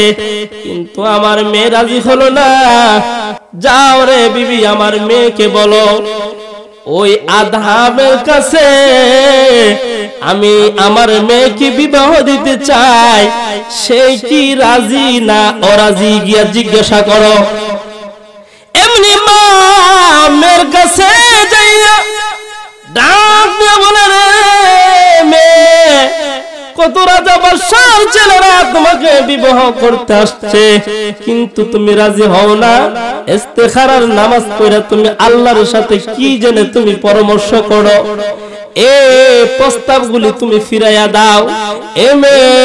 কিন্তু আমার মেয়ে রাজি হলো না। যাও রে বিবি, আমার মেয়েকে বলো ওই আদহামের কাছে আমি আমার মেয়েকে বিবাহ দিতে চাই, সে কি রাজি না অরাজি গিয়া জিজ্ঞাসা করো। এমনি মা মেয়ের কাছে যাইয়া ডাক দিয়ে বলে, রে মেয়ে, কত রাজা বাদশার ছেলেরা তোমাকে বিবাহ করতে আসছে, কিন্তু তুমি রাজি হও না। ইস্তেখারার নামাজ পড়ে তুমি আল্লাহর সাথে কি জেনে তুমি পরামর্শ করো, এই প্রস্তাবগুলি তুমি ফিরাইয়া দাও। এ মেয়ে,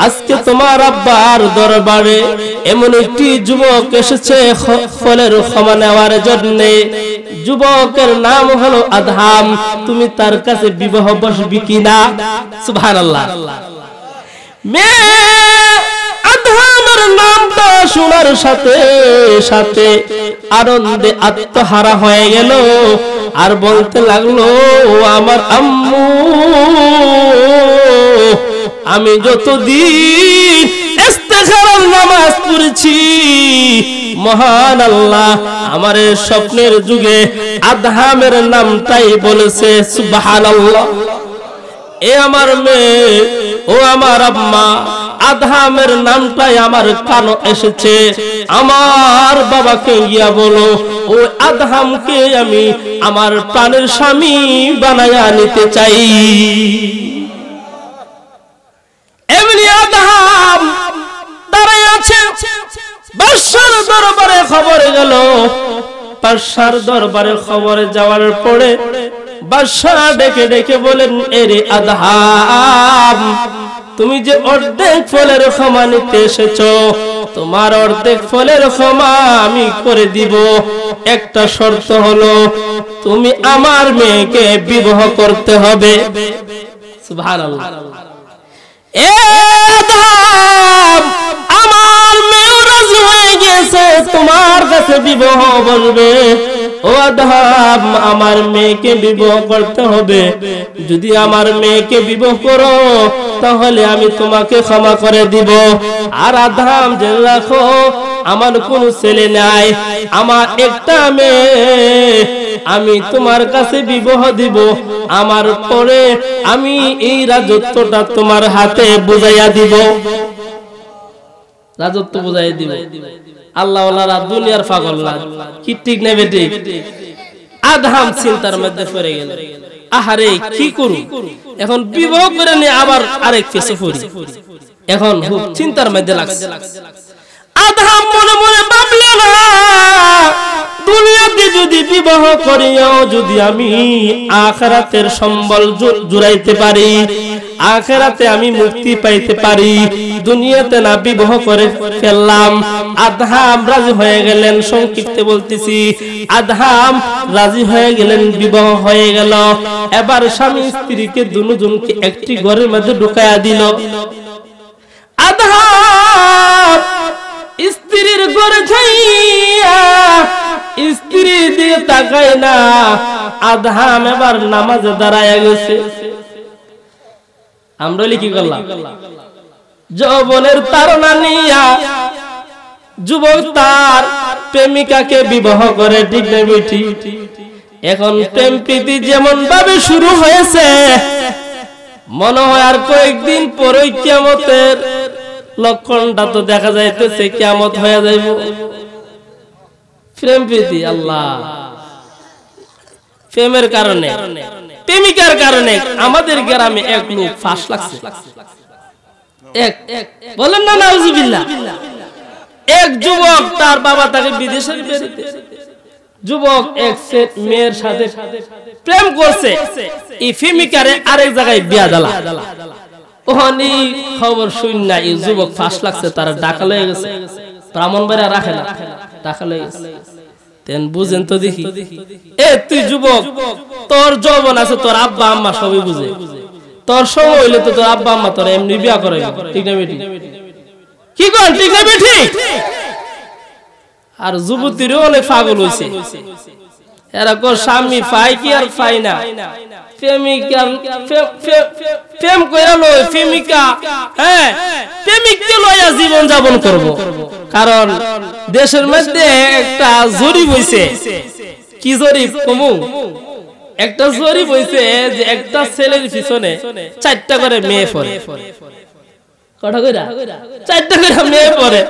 আজকে তোমার আব্বার দরবারে এমন একটি যুবক এসেছে ফলের ক্ষমা নেওয়ার জন্য। যুবকের নাম হলো আদহাম, তুমি তার কাছে বিবাহ বসবি কিনা? সুবহানাল্লাহ। মেয়ে আদহামের নামটা শোনার সাথে সাথে আনন্দে আত্মহারা হয়ে গেল, আর বলতে লাগলো, আমার আম্মু, আমি যতদিন ইস্তেখারার নামাজ পড়েছি, মহান আল্লাহ আমার স্বপ্নের যুগে আদহামের নামটাই বলেছে। সুবহানাল্লাহ। এ আমার মেয়ে, ও আমার আম্মা, আদহামের নামটাই আমার কানে এসেছে। আমার বাবাকে গিয়া বলো, ও আদহামকে আমি আমার প্রাণের স্বামী বানায়া নিতে চাই। এমনি আদহাম দাঁড়ায় আছে, বাদশার দরবারে খবর গেল। বাদশার দরবারে খবরে যাওয়ার পরে বাদশা ডেকে ডেকে বলেন, এরে আদহাম, তুমি যে অর্ধেক ফলের ক্ষমা নিতে এসেছো, তোমার অর্ধেক ফলের ক্ষমা আমি করে দিব। একটা শর্ত হলো, তুমি আমার মেয়েকে বিবাহ করতে হবে। সুবহানাল্লাহ। এ আদহাম, আমার মেয়ে রাজি হয়ে গেছে, তোমার কাছে বিবাহ বলবে। ও আদহাম, আমার মেয়েকে বিবাহ করতে হবে। যদি আমার মেয়েকে বিবাহ করো, তাহলে আমি তোমাকে ক্ষমা করে দিব। আর আদহাম জেনে রাখো, আমার কোনো ছেলে নাই, আমার একটা মেয়ে, আমি তোমার কাছে বিবাহ দিব। আমার পরে আমি এই রাজত্বটা তোমার হাতে বুঝাইয়া দিব। রাজত্ব বুঝাইয়া দিব। আল্লাহ ওয়ালারা দুনিয়ার পাগল না, কি ঠিক নেবে ঠিক। আদহাম চিন্তার মধ্যে পড়ে গেল, আহারে কি করু, এখন বিবাহ করে নিয়ে আবার আরেক কেসে পড়ি। এখন খুব চিন্তার মধ্যে লাগছে। আদহাম মনে মনে ভাবল, না দুনিয়াতে যদি বিবাহ করিও, যদি আমি আখিরাতের সম্বল জুড়াইতে পারি, আখিরাতে আমি মুক্তি পাইতে পারি, দুনিয়াতে না বিবাহ করে ফেললাম। আদহাম রাজি হয়ে গেলেন। সংক্ষিপ্তে বলতেছি, আদহাম রাজি হয়ে গেলেন, বিবাহ হয়ে গেল। এবার স্বামী স্ত্রীকে দুজনকে একটি ঘরের মধ্যে ঢুকায়া দিল। আদহাম স্ত্রীর ঘরে যাইয়া স্ত্রী দিয়ে তাকায় না। আদহাম এবার নামাজে দাঁড়ায় গেছে। আমরা কি করলাম? যৌবনের তাড়না নিয়া যুবক তার প্রেমিকাকে বিবাহ করে, ঠিক না বেটি? এখন প্রেম প্রীতি যেমন ভাবে শুরু হয়েছে, মনে হয় আর কয়েকদিন পরে কিয়ামতের লক্ষণটা তো দেখা যাইতেছে, কিয়ামত হয়ে যাইব। প্রেম প্রীতি, আল্লাহ প্রেমের কারণে, প্রেমিকার কারণে আমাদের গ্রামে এক লোক ফাঁস লাগছে। এক বলেন না নাউজুবিল্লাহ। এক যুবক, তার বাবা তাকে বিদেশে যুবক এক মেয়ের সাথে প্রেম করছে, এই প্রেমিকারে আরেক জায়গায় বিয়া দিলা। ওখানে খবর শুন না এই যুবক ফাঁস লাগছে, তারা ডাকা লয়ে গেছে। ব্রাহ্মণবাড়িয়া রাখে না, ডাকা লয়ে গেছে। তেন বুঝেন তো দেখি, এ তুই যুবক, তোর যৌবন আছে, তোর আব্বা আম্মা সবই বুঝে, তোর সময় হইলে তো তোর আব্বা আম্মা তোর এমনি বিয়া করে, ঠিক না বেটি? কি কর, ঠিক না বেটি? আর যুবতীরও অনেক পাগল হইছে, এরা কো স্বামী পাই কি আর পাই না, প্রেমিকা প্রেম কইরা লয় প্রেমিকা, হ্যাঁ প্রেমিককে লইয়া জীবন যাপন করব। কারণ দেশের মধ্যে একটা জরিপ হইছে, কি জরিপ কমু, একটা জরিপ হইছে যে একটা ছেলের পিছনে 4টা করে মেয়ে পড়ে। কটা কইরা? 4টা করে মেয়ে পড়ে।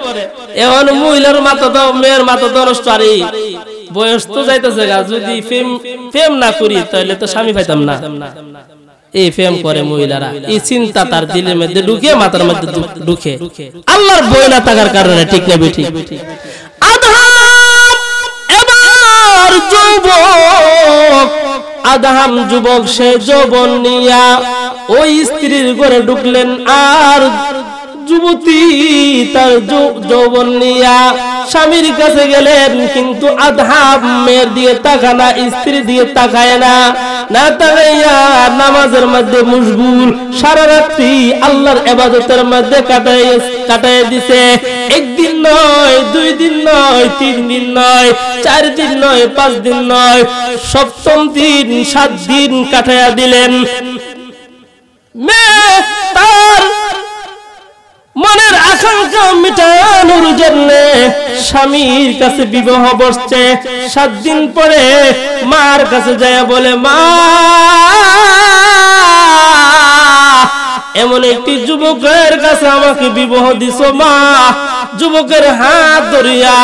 এখন মহিলার মাথা তো, মেয়ের মাথা তো নষ্ট। আর বয়স তো যাইতেছে গা, যদি প্রেম না করি তাহলে তো স্বামী পাইতাম না। এই প্রেম করে মহিলারা, এই চিন্তা তার দিলের মধ্যে ঢুকে, মাথার মধ্যে ঢুকে, আল্লাহর ভয় না থাকার কারণে, ঠিক না বেটি? এবার যুবক, আদহাম যুবক, সে যৌবন নিয়া ওই স্ত্রীর ঘরে ঢুকলেন, আর যুবতী তার যৌবন নিয়া স্বামীর কাছে গেলেন। কিন্তু আদহাম মেয়ের দিয়ে তাকায় না, স্ত্রী দিয়ে তাকায় না, না তাকাইয়া নামাজের মধ্যে মশগুল, সারা রাত্রি আল্লাহর ইবাদতের মধ্যে কাটায় দিছে। একদিন নয়, 2 দিন নয়, 3 দিন নয়, 4 দিন নয়, 5 দিন নয়, 7ম দিন 7 দিন কাটায়া দিলেন। মেয়ে তার মনের আকাঙ্ক্ষা মিটানোর জন্য স্বামীর কাছে বিবাহ বসছে। 7 দিন পরে মার কাছে যায়, বলে মা, এমন একটি যুবকের কাছে আমাকে বিবাহ দিছো মা। যুবকের হাত ধরিয়া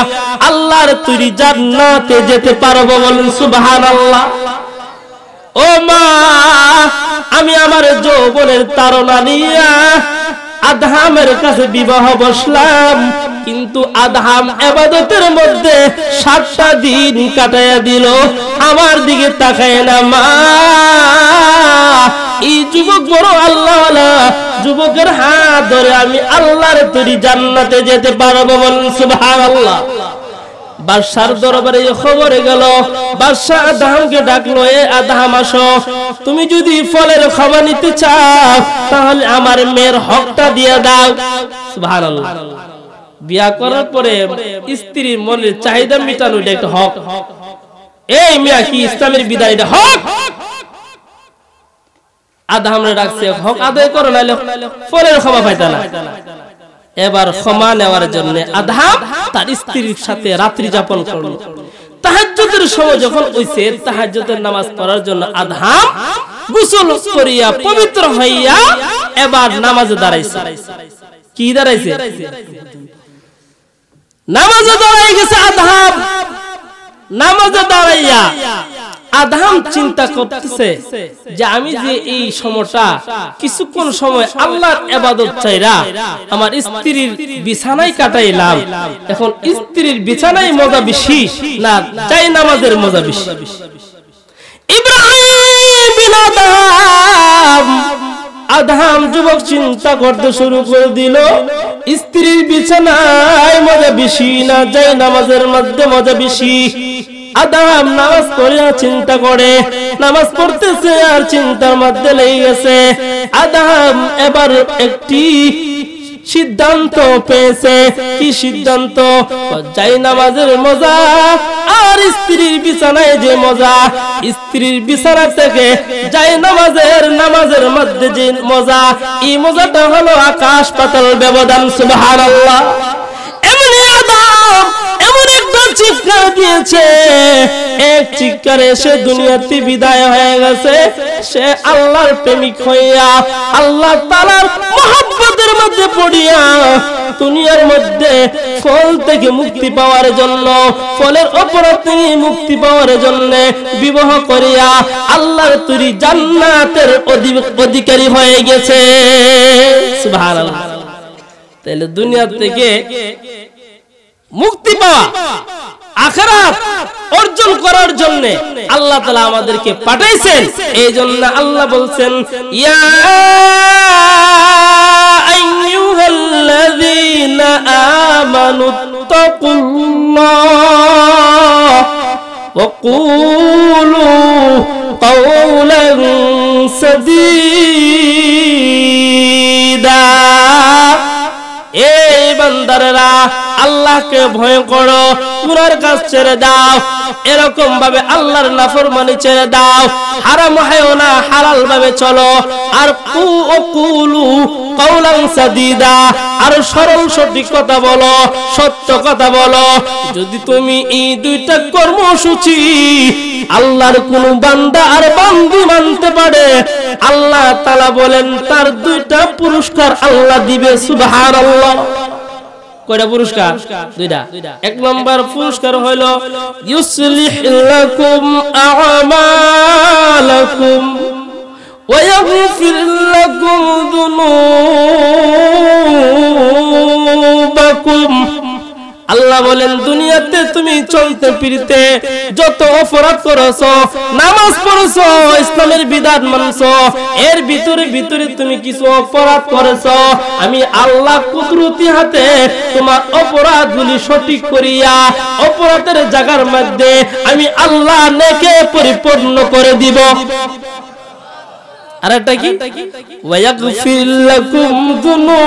আল্লাহর তৈরি জান্নাতে যেতে পারবো, বলেন সুবহানাল্লাহ। ও মা, আমি আমার যৌবনের তাড়না নিয়া আদহামের কাছে বিবাহ বসলাম, কিন্তু আদহাম ইবাদতের মধ্যে 7টা দিন কাটায়া দিল, আমার দিকে তাকায় না মা। এই যুবক বড় আল্লাহওয়ালা, যুবকের হাত ধরে আমি আল্লাহর তৈরি জান্নাতে যেতে পারবো, বলেন সুবহানাল্লাহ। বাদশার দরবারে খবরে গেল, বাদশা আদহামকে ডাকলো, এ আদহাম আসো, তুমি যদি ফলের খাবার নিতে চাও তাহলে আমার মেয়ের হকটা দিয়ে দাও। সুবহানাল্লাহ। বিয়া করার পরে স্ত্রীর মনের চাহিদা মিটানো এটা একটা হক। এই মিয়া কি ইসলামের বিধান, এটা হক। আদহামরে ডাকছে, হক আদায় করো, নাইলে ফলের খাবার পাইতা না। এবার ক্ষমা নেওয়ার জন্য আদহাম তার স্ত্রীর সাথে রাত্রি যাপন করলো। তাহাজ্জুদের সময় যখন হইছে, তাহাজ্জুদের নামাজ পড়ার জন্য আদহাম গোসল করিয়া পবিত্র হইয়া এবার নামাজে দাঁড়াইছে। কি দাঁড়াইছে? নামাজে দাঁড়াই গেছে আদহাম। নামাজে দাঁড়াইয়া আদহাম চিন্তা করতেছে যে আমি যে এই সময়টা কিছুক্ষণ সময় আল্লাহর ইবাদত চাইরা আমার স্ত্রীর বিছানায় কাটাইলাম, এখন স্ত্রীর বিছানায় মজা বেশি না চাই নামাজের মজা বেশি? ইব্রাহিম বিন আদহাম যুবক চিন্তা করতে শুরু করে দিল, স্ত্রীর বিছানায় মজা বেশি না চাই নামাজের মধ্যে মজা বেশি? আদহাম নামাজ পড়ে চিন্তা করে, নামাজ পড়তেছে আর চিন্তার মধ্যে লেগে গেছে। আদহাম এবার একটি সিদ্ধান্ত পেয়েছে। কি সিদ্ধান্ত? যাই নামাজের মজা আর স্ত্রীর বিছানায় যে মজা, স্ত্রীর বিছানা থেকে যাই নামাজের মধ্যে যে মজা, এই মজাটা হলো আকাশ পাতাল ব্যবধান। সুবহানাল্লাহ। এমনি আদম এমন একটা চিৎকার দিয়েছে, এক চিৎকারে সে দুনিয়াতে বিদায় হয়ে গেছে। সে আল্লাহর প্রেমিক হইয়া আল্লাহ তাআলার মহব্বত আপদের মধ্যে পড়িয়া দুনিয়ার মধ্যে ফল থেকে মুক্তি পাওয়ার জন্য, ফলের অপরাধ থেকে মুক্তি পাওয়ার জন্য বিবাহ করিয়া আল্লাহর তৈরি জান্নাতের অধিকারী হয়ে গেছে। সুবহানাল্লাহ। তাহলে দুনিয়া থেকে মুক্তি পাওয়া, আখিরাত অর্জন করার জন্য আল্লাহ তাআলা আমাদেরকে পাঠাইছেন। এই জন্য আল্লাহ বলছেন, ইয়া আইয়ুহাল্লাযীনা আমানুত্তাকুল্লাহ ওয়া কুলু কাওলান সাদীদা। এই বান্দারা আল্লাহকে ভয় করো, গুনার কাজ ছেড়ে দাও, এরকম ভাবে আল্লাহর নাফরমানি ছেড়ে দাও, হারাম হয় না, হালাল ভাবে চলো, আর কুলু কাওলান সাদীদা, আর সরল সঠিক কথা বলো, সত্য কথা বলো। যদি তুমি এই দুইটা কর্মসূচি আল্লাহর কোন বান্দা আর বান্দি মানতে পারে, আল্লাহ তাআলা বলেন তার দুইটা পুরস্কার আল্লাহ দিবে। সুবহানাল্লাহ। কয়টা পুরস্কার? দুইটা। এক নম্বর পুরস্কার হলো ইউসলিহ লাকুম আ'মালাকুম ওয়া ইয়াগফির লাকুম যুনুবাকুম। আল্লাহ বলেন দুনিয়াতে তুমি চলতে ফিরতে যত অপরাধ করেছো, নামাজ পড়েছো, ইসলামের বিধান মানছো, এর ভিতরে তুমি কিছু অপরাধ করেছো, আমি আল্লাহ কুদরতি হাতে তোমার অপরাধগুলি সঠিক করিয়া অপরাধের জায়গার মধ্যে আমি আল্লাহ নেকে পরিপূর্ণ করে দিব। আর এটা কি? ওয়ায়াগফির লাকুম যুনুবাকুম,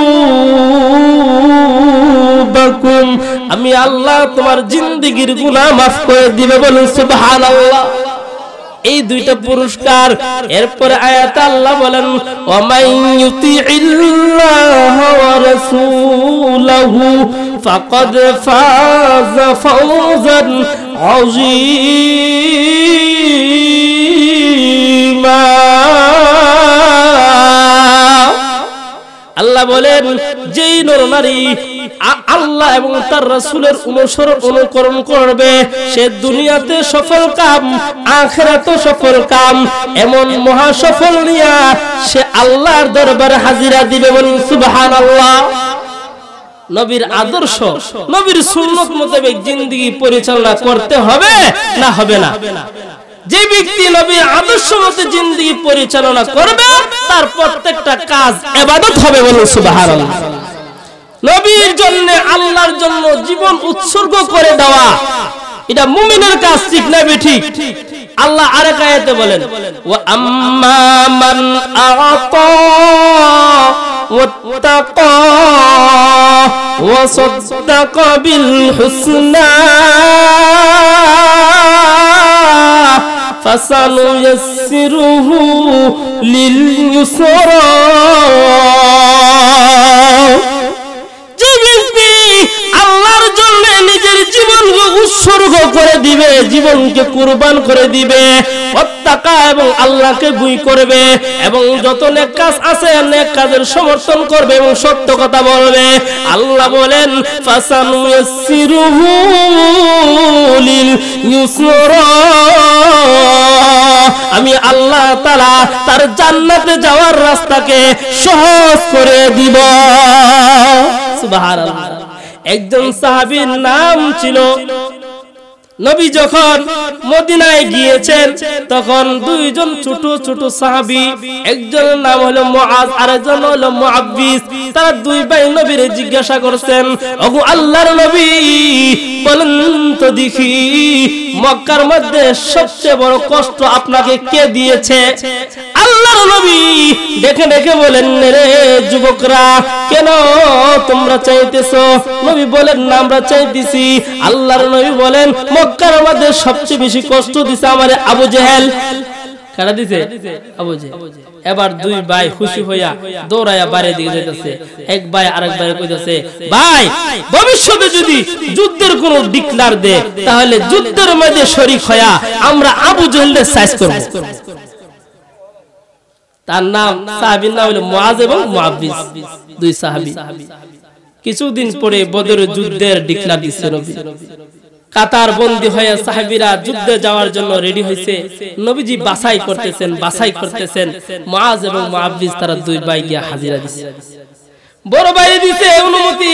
আমি আল্লাহ তোমার জিন্দেগীর গুনাহ maaf করে দিবে। বলুন সুবহানাল্লাহ। এই দুইটা পুরস্কার। এরপরে আয়াতে আল্লাহ বলেন, ওয়া মান ইউতিইল্লাহ ওয়া রাসূলাহু ফাকাদ ফাযা ফাওজান আযীমা। আল্লাহ বলেন যেই নর নারী আল্লাহ এবং তার রাসূলের অনুকরণ করবে সে দুনিয়াতে সফল কাম, আখিরাতে সফল কাম, এমন মহা সফল নিয়া সে আল্লাহর দরবারে হাজিরা দিবে। বলুন সুবহানাল্লাহ। নবীর আদর্শ, নবীর সুন্নাত মোতাবেক জিন্দেগি পরিচালনা করতে হবে না হবে না? যে ব্যক্তি নবীর আদর্শ মতে জিন্দেগি পরিচালনা করবে তার প্রত্যেকটা কাজ ইবাদত হবে। বলুন সুবহানাল্লাহ। নবীর জন্য, আল্লাহর জন্য জীবন উৎসর্গ করে দেওয়া এটা মুমিনের কাজ, ঠিক না বেঠিক? আল্লাহ আরেক আয়াতে বলেন, ওয়া আম্মা মান আ'তা ওয়াত্তাকা ওয়া সাদ্দাকা বিল হুসনা ফাসানুয়াসসিরুহু লিল ইউসরা। যে ব্যক্তি আল্লাহর জন্য নিজের জীবনকে উৎসর্গ করে দিবে, জীবনকে কুরবান করে দিবে, ওয়াত্তাকা এবং আল্লাহকে ভয় করবে, এবং যত নেক কাজ আছে নেক কাজের সমর্থন করবে এবং সত্য কথা বলবে, আল্লাহ বলেন ফাসানুয়াসসিরুহু লিল ইউসরা, আমি আল্লাহ তাআলা তার জান্নাতে যাওয়ার রাস্তাকে সহজ করে দিব। সুবহানাল্লাহ। একজন সাহাবীর নাম ছিল, নবী যখন মদিনায় গিয়েছেন তখন দুইজন ছোট ছোট সাহাবী, একজনের নাম হলো মুআজ আর একজন হলো মুআব্বিস, তারা দুই ভাই নবীরে জিজ্ঞাসা করছেন, ওগো আল্লাহর নবী বলেন তো দেখি মক্কার মধ্যে সবচেয়ে বড় কষ্ট আপনাকে কে দিয়েছে? আল্লাহর নবী দেখে দেখে বলেন, রে যুবকরা কেন তোমরা চাইতেছো? নবী বলেন, না আমরা চাইতেছি। আল্লাহর নবী বলেন, মক্কার মধ্যে সবচেয়ে বেশি কষ্ট দিছে আমারে আবু জেহেল। কারা দিছে? আবু জেহেল। এবার দুই ভাই খুশি হইয়া দৌড়াইয়া বাইরে দিকে যাইতেছে। এক ভাই আরেক ভাই কইতেছে, ভাই ভবিষ্যতে যদি যুদ্ধের কোনো ডিক্লার দে তাহলে যুদ্ধের মধ্যে শরীক হইয়া আমরা আবু জেহেলের সাইজ করব। তার নাম সাহাবীর নাম হলো মুআজ এবং মুআব্বিস, দুই সাহাবী। কিছুদিন পরে বদরের যুদ্ধের ডিক্লার দিচ্ছে নবী। কাতার বন্দী হয়ে সাহাবীরা যুদ্ধে যাওয়ার জন্য রেডি হয়েছে। নবীজি বাছাই করতেছেন। মুআজ এবং মুআব্বিস তারা দুই ভাই গিয়া হাজিরা দিছে। বড় ভাই দিতে অনুমতি,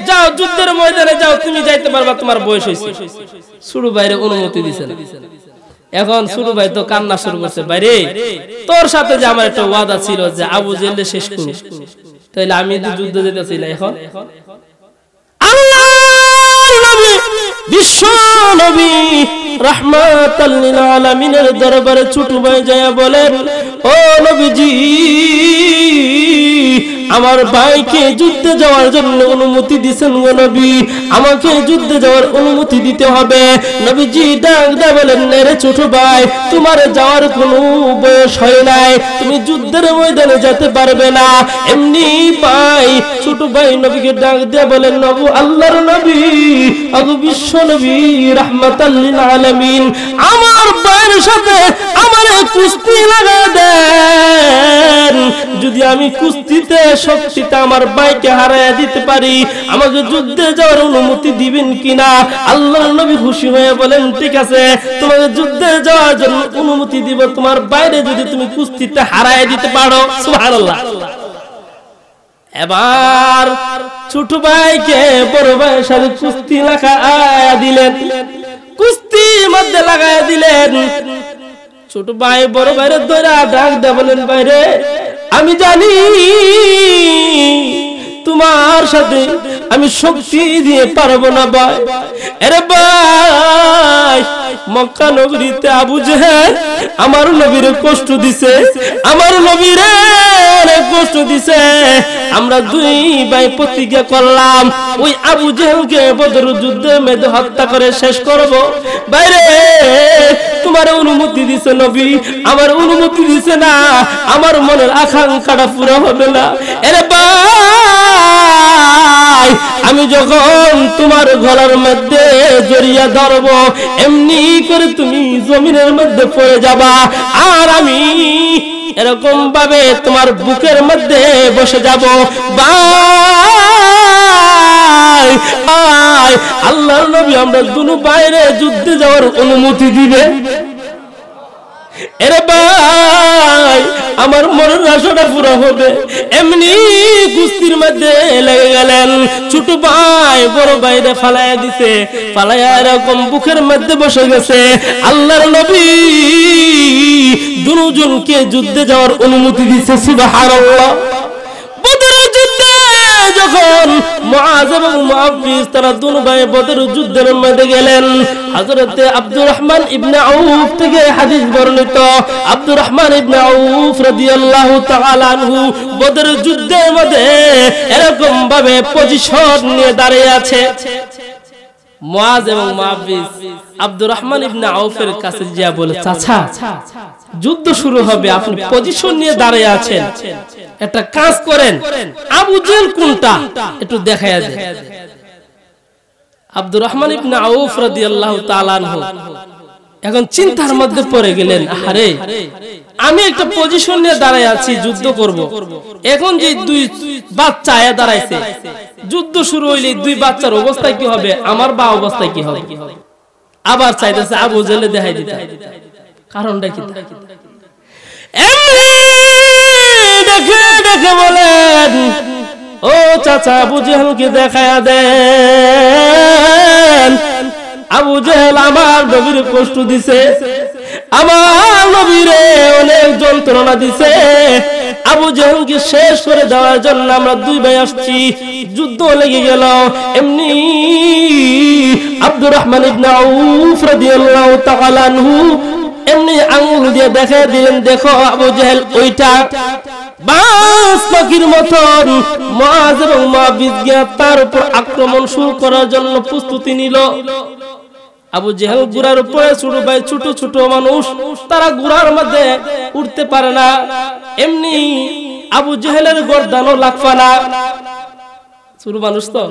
যাও যুদ্ধের ময়দানে যাও, তুমি যাইতে পারবা, তোমার বয়স হয়েছে। ছোট ভাইরে অনুমতি দিছেন। এখন ছোট ভাই তো কান্না শুরু করছে, ভাইরে তোর সাথে যে আমার একটা ওয়াদা ছিল যে আবু জেলে শেষ করব, তাইলে আমি তো যুদ্ধে যেতেছি না। এখন আল্লাহর নবী, বিশ্ব নবী রাহমাতাল লিল আলামিনের দরবারে ছোট ভাই যায় বলেন, ও নবীজি, আমার ভাইকে যুদ্ধে যাওয়ার জন্য অনুমতি দিবেন গো নবী, আমাকে যুদ্ধে যাওয়ার অনুমতি দিতে হবে। নবীজি ডাক দিয়ে বলেন, রে ছোট ভাই, তোমার যাওয়ার কোনো বয়স হয় নাই, তুমি যুদ্ধের ময়দানে যেতে পারবে না। এমনি ভাই, ছোট ভাই নবীকে ডাক দিয়ে বলেন, নবী, আল্লাহর নবী, আগো বিশ্ব নবী রাহমাতাল লিল আলামিন, আমার ভাইয়ের সাথে আমারে কুস্তি লাগা দেন। যদি আমি কুস্তিতে শক্তিতে আমার ভাইকে হারায়া দিতে পারি, আমাকে যুদ্ধে যাওয়ার অনুমতি দিবেন কিনা? আল্লাহর নবী খুশি হয়ে বলেন, ঠিক আছে, তোমাকে যুদ্ধে যাওয়ার জন্য অনুমতি দিব, তোমার বাইরে যদি তুমি কুস্তিতে হারায়া দিতে পারো। সুবহানাল্লাহ। এবার ছোট ভাইকে বড় ভাইয়ের সাথে কুস্তি লাগায়া দিলেন, কুস্তির মধ্যে লাগায়া দিলেন। ছোট ভাই বড় ভাইয়ের ধরে ডাক দিয়ে বলেন, ভাইরে আমি জানি তোমার সাথে আমি শক্তি দিয়ে পারবো না ভাই। আরে ভাই, মক্কা নগরীতে আবু জেহেল আমার নবীরে কষ্ট দিছে, আমার নবীরে অনেক কষ্ট দিছে। আমরা দুই ভাই প্রতিজ্ঞা করলাম, ওই আবু জেহেলকে বদর যুদ্ধে মেরে হত্যা করে শেষ করব। বাইরে তোমার অনুমতি দিছে নবী, আমার অনুমতি দিছে না, আমার মনের আকাঙ্ক্ষাটা পুরো হবে না। আরে ভাই, আমি যখন তোমার গলার মধ্যে জড়িয়ে ধরবো, এমনি করে তুমি জমিনের মধ্যে পড়ে যাবা, আর আমি এরকম ভাবে তোমার বুকের মধ্যে বসে যাব। ভাই, আল্লাহর নবী আমরা দুনো বাইরে যুদ্ধে যাওয়ার অনুমতি দিবে। এরে ভাই, আমার মনের আশাটা পুরো হবে। এমনি কুস্তির মধ্যে লেগে গেলেন। ছোট ভাই বড় ভাইরে ফালাইয়া দিছে, ফালাইয়া এরকম বুকের মধ্যে বসে গেছে। আল্লাহর নবী দুজনকে যুদ্ধে যাওয়ার অনুমতি দিছে। সুবহানাল্লাহ। বদরের যুদ্ধে যখন মুআজ এবং মুআব্বিস তারা দুই ভাই বদরের যুদ্ধের মধ্যে গেলেন, হযরতে আব্দুর রহমান ইবনে আউফ থেকে হাদিস বর্ণিত। আব্দুর রহমান ইবনে আউফ রাদিয়াল্লাহু তাআলা আনহু বদরের যুদ্ধের মধ্যে এরকম ভাবে পজিশন নিয়ে দাঁড়িয়ে আছে। মুআজ এবং মুআব্বিস আব্দুর রহমান ইবনে আউফের কাছে গিয়ে বলে, চাচা যুদ্ধ শুরু হবে, আপনি পজিশন নিয়ে দাঁড়িয়ে আছেন, একটা কাজ করেন, আবু জেহেল কোনটা একটু দেখায়া দেন। আব্দুর রহমান ইবনে আউফ রাদিয়াল্লাহু তাআলা আনহু এখন চিন্তার মধ্যে পড়ে গেলেন, আরে আমি একটা পজিশন নিয়ে দাঁড়ায় আছি, যুদ্ধ করব, এখন যে দুই বাচ্চা আয়া দাঁড়াইছে, যুদ্ধ শুরু হইলে দুই বাচ্চার অবস্থা কি হবে, আমার বা অবস্থা কি হবে? আবার চাইতেছে আবু জেহেল দেখাই দিতে। কারণটা কি? দেখে দেখে বলেন, ও চাচা আবু জেহেলকে দেখায়া দেন। আবু জেহেল আমার নবীর কষ্ট দিছে, আমার নবীরে অনেক যন্ত্রণা দিছে। আবু জেহেলকে শেষ করে দেওয়ার জন্য আমরা দুই ভাই আসছি, যুদ্ধ লেগে গেল। এমনি আব্দুর রহমান ইবনে আউফ রাদিয়াল্লাহু তাআলা আনহু এমনি আঙ্গুল দিয়ে দেখা দিলেন, দেখো আবু জেহেল ওইটা। বাস পাখির মতন মুআজ এবং মুআব্বিস গিয়া তার উপর আক্রমণ শুরু করার জন্য প্রস্তুতি নিল। আবু জেহেল ঘোড়ার উপরে, ছোট ভাই ছোট ছোট মানুষ, তারা ঘোড়ার মধ্যে উঠতে পারে না। এমনি আবু জেহেলের গর্দানও লাগবে না, ছোট মানুষ তো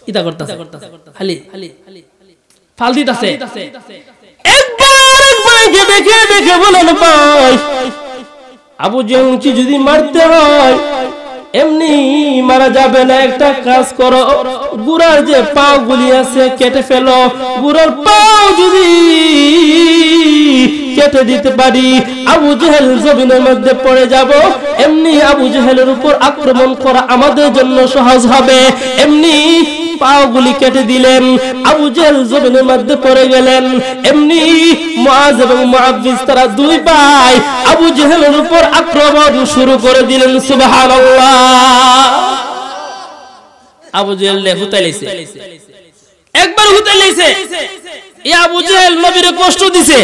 ইতা করতেছে, খালি ফাল দিতেছে। একবার দেখে দেখে বলেন, ভাই আবু জেহেলকে যদি মারতে হয় এমনি মারা যাবে না, একটা কাজ করো, গুড়ার যে পাও গুলি আছে কেটে ফেলো, গুড়ার পাও যদি কেটে দিতে পারি আবু জেহেল জমিনের মধ্যে পড়ে যাব, এমনি আবু জেহেলের উপর আক্রমণ করা আমাদের জন্য সহজ হবে। এমনি পাগুলি কেটে দিলেন, আবু জেহেল জমিনের মধ্যে পড়ে গেলেন। এমনি মুআজ এবং মুআব্বিস তারা দুই ভাই আবু জেহেলের উপর আক্রমণ শুরু করে দিলেন। সুবহানাল্লাহ। আবু জেহেল হুতাইলেছে, একবার হুতাইলেছে, এই আবু জেহেল নবীর কষ্ট দিছে,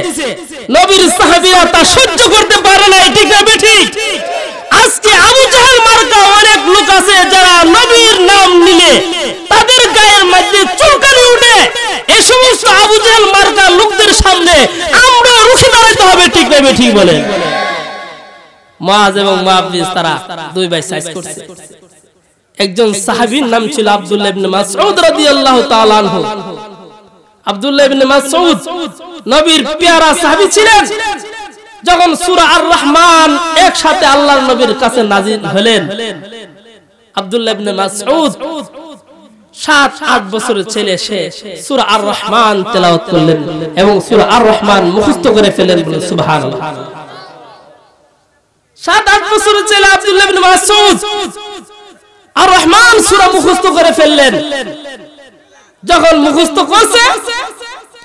নবীর সাহাবীরা তা সহ্য করতে পারে না, ঠিক না ঠিক? আজকে আবু জেহেল মার্কা অনেক লোক আছে যারা নবীর নাম নিলে তাদের গায়ের মধ্যে চুলকানি উঠে। এই সমস্ত আবু জেহেল মার্কা লোকদের সামনে আমরা রুখে দাঁড়াতে হবে, ঠিক না ঠিক বলেন? মুআজ এবং মুআব্বিস তারা দুই ভাই সাইজ করছে। একজন সাহাবীর নাম ছিল আব্দুল্লাহ ইবনে মাসউদ রাদিয়াল্লাহু তাআলা আনহু। আব্দুল্লাহ ইবনে মাসউদ নবীর পেয়ারা সাহাবী ছিলেন। যখন সূরা আর রহমান একসাথে আল্লাহর নবীর কাছে নাযিল হলেন, আব্দুল্লাহ ইবনে মাসউদ 7-8 বছরের ছেলে, সে সূরা আর রহমান তেলাওয়াত করলেন এবং সূরা আর রহমান মুখস্থ করে ফেললেন। বলেন সুবহানাল্লাহ। 7-8 বছরের ছেলে আব্দুল্লাহ ইবনে মাসউদ আর রহমান সূরা মুখস্থ করে ফেললেন। যখন মুখস্থ করছে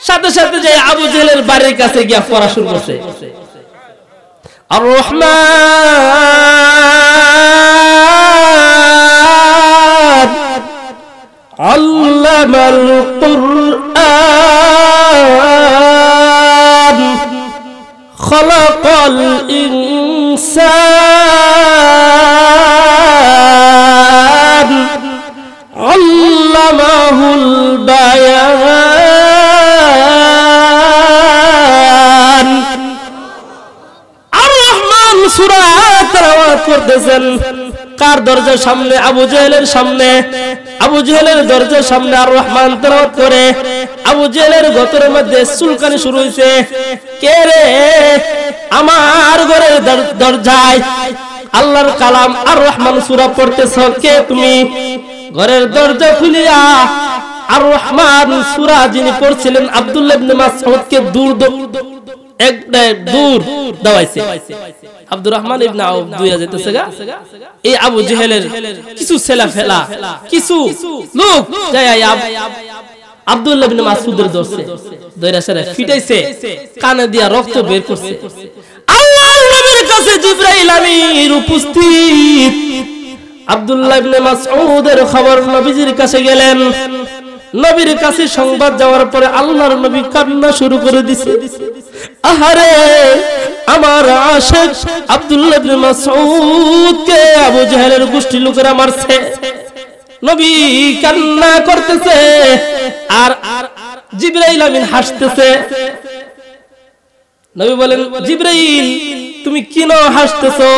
সাথে সাথে যে আবু জেহেলের বাড়ির কাছে গিয়া পড়া শুরু করছে। আর রহমান আল্লামাল কুরআন খালাকাল ইনসান আল্লামাহুল বায়ান। আর রহমান সূরা তেলাওয়াত করতেছেন কার দরজার সামনে? আবু জেহেলের সামনে। আবু জেহেলের দরজার সামনে আর রহমান তেলাওয়াত করে আবু জেহেলের গতরের মধ্যে চুলকানি শুরু হইছে। কে রে আমার ঘরের দরজায় আল্লাহর কালাম আর রহমান সূরা পড়তেছ, কে তুমি? ঘরের দরজা খুলিয়া আর রহমান সূরা যিনি পড়ছিলেন আব্দুল্লাহ ইবনে মাসউদকে দূর দাওয়াইছে। আব্দুর রহমান ইবনে আউফ দুইয়া যেতেছে গা। এই আবু জেহেলের কিছু ছেলা ফেলা, কিছু লোক যায় আব্দুল্লাহ ইবনে মাসউদের ধরছে, ধইরা সেরা ফিটাইছে, কানে দিয়া রক্ত বের করছে। আল্লাহর নবীর কাছে জিবরাইল আমির উপস্থিত। আব্দুল্লাহ ইবনে মাসউদের খবর নবীজির কাছে গেলেন। নবীর কাছে সংবাদ যাওয়ার পরে আল্লাহর নবী কান্না শুরু করে দিছে। আহারে আমার আশিক আব্দুল্লাহ ইবনে মাসউদকে আবু জেহেলের গোষ্ঠী লোকেরা মারছে। নবী কান্না করতেছে আর জিবরাইল আমিন হাসতেছে। নবী বলেন, জিবরাইল তুমি কেন হাসতেছো?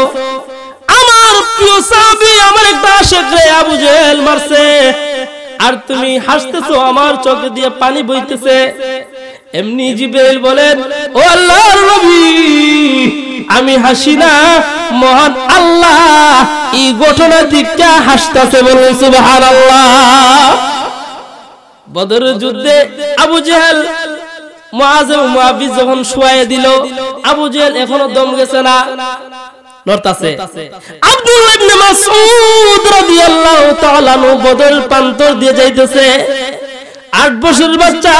আমার প্রিয় সাহাবী, আমার একটা আশিক রে আবু জেহেল মারছে আর তুমি হাসতেছো, আমার চোখে দিয়ে পানি বইতেছে। এমনি জিবরাইল বলেন, ও আল্লাহর নবী আমি হাসি না, মহান আল্লাহ এই ঘটনা দিকটা হাসতেছে। বলেন সুবহানাল্লাহ। বদরের যুদ্ধে আবু জেহেল মুআজ এবং মুআব্বিস যখন শুয়ায়ে দিল, আবু জেহেল এখনো দম গেছে না, লড়তাছে। আব্দুল্লাহ ইবনে মাসউদ রাদিয়াল্লাহু তাআলা বদর প্রান্তর দিয়ে যাইতেছে। 8 বছরের বাচ্চা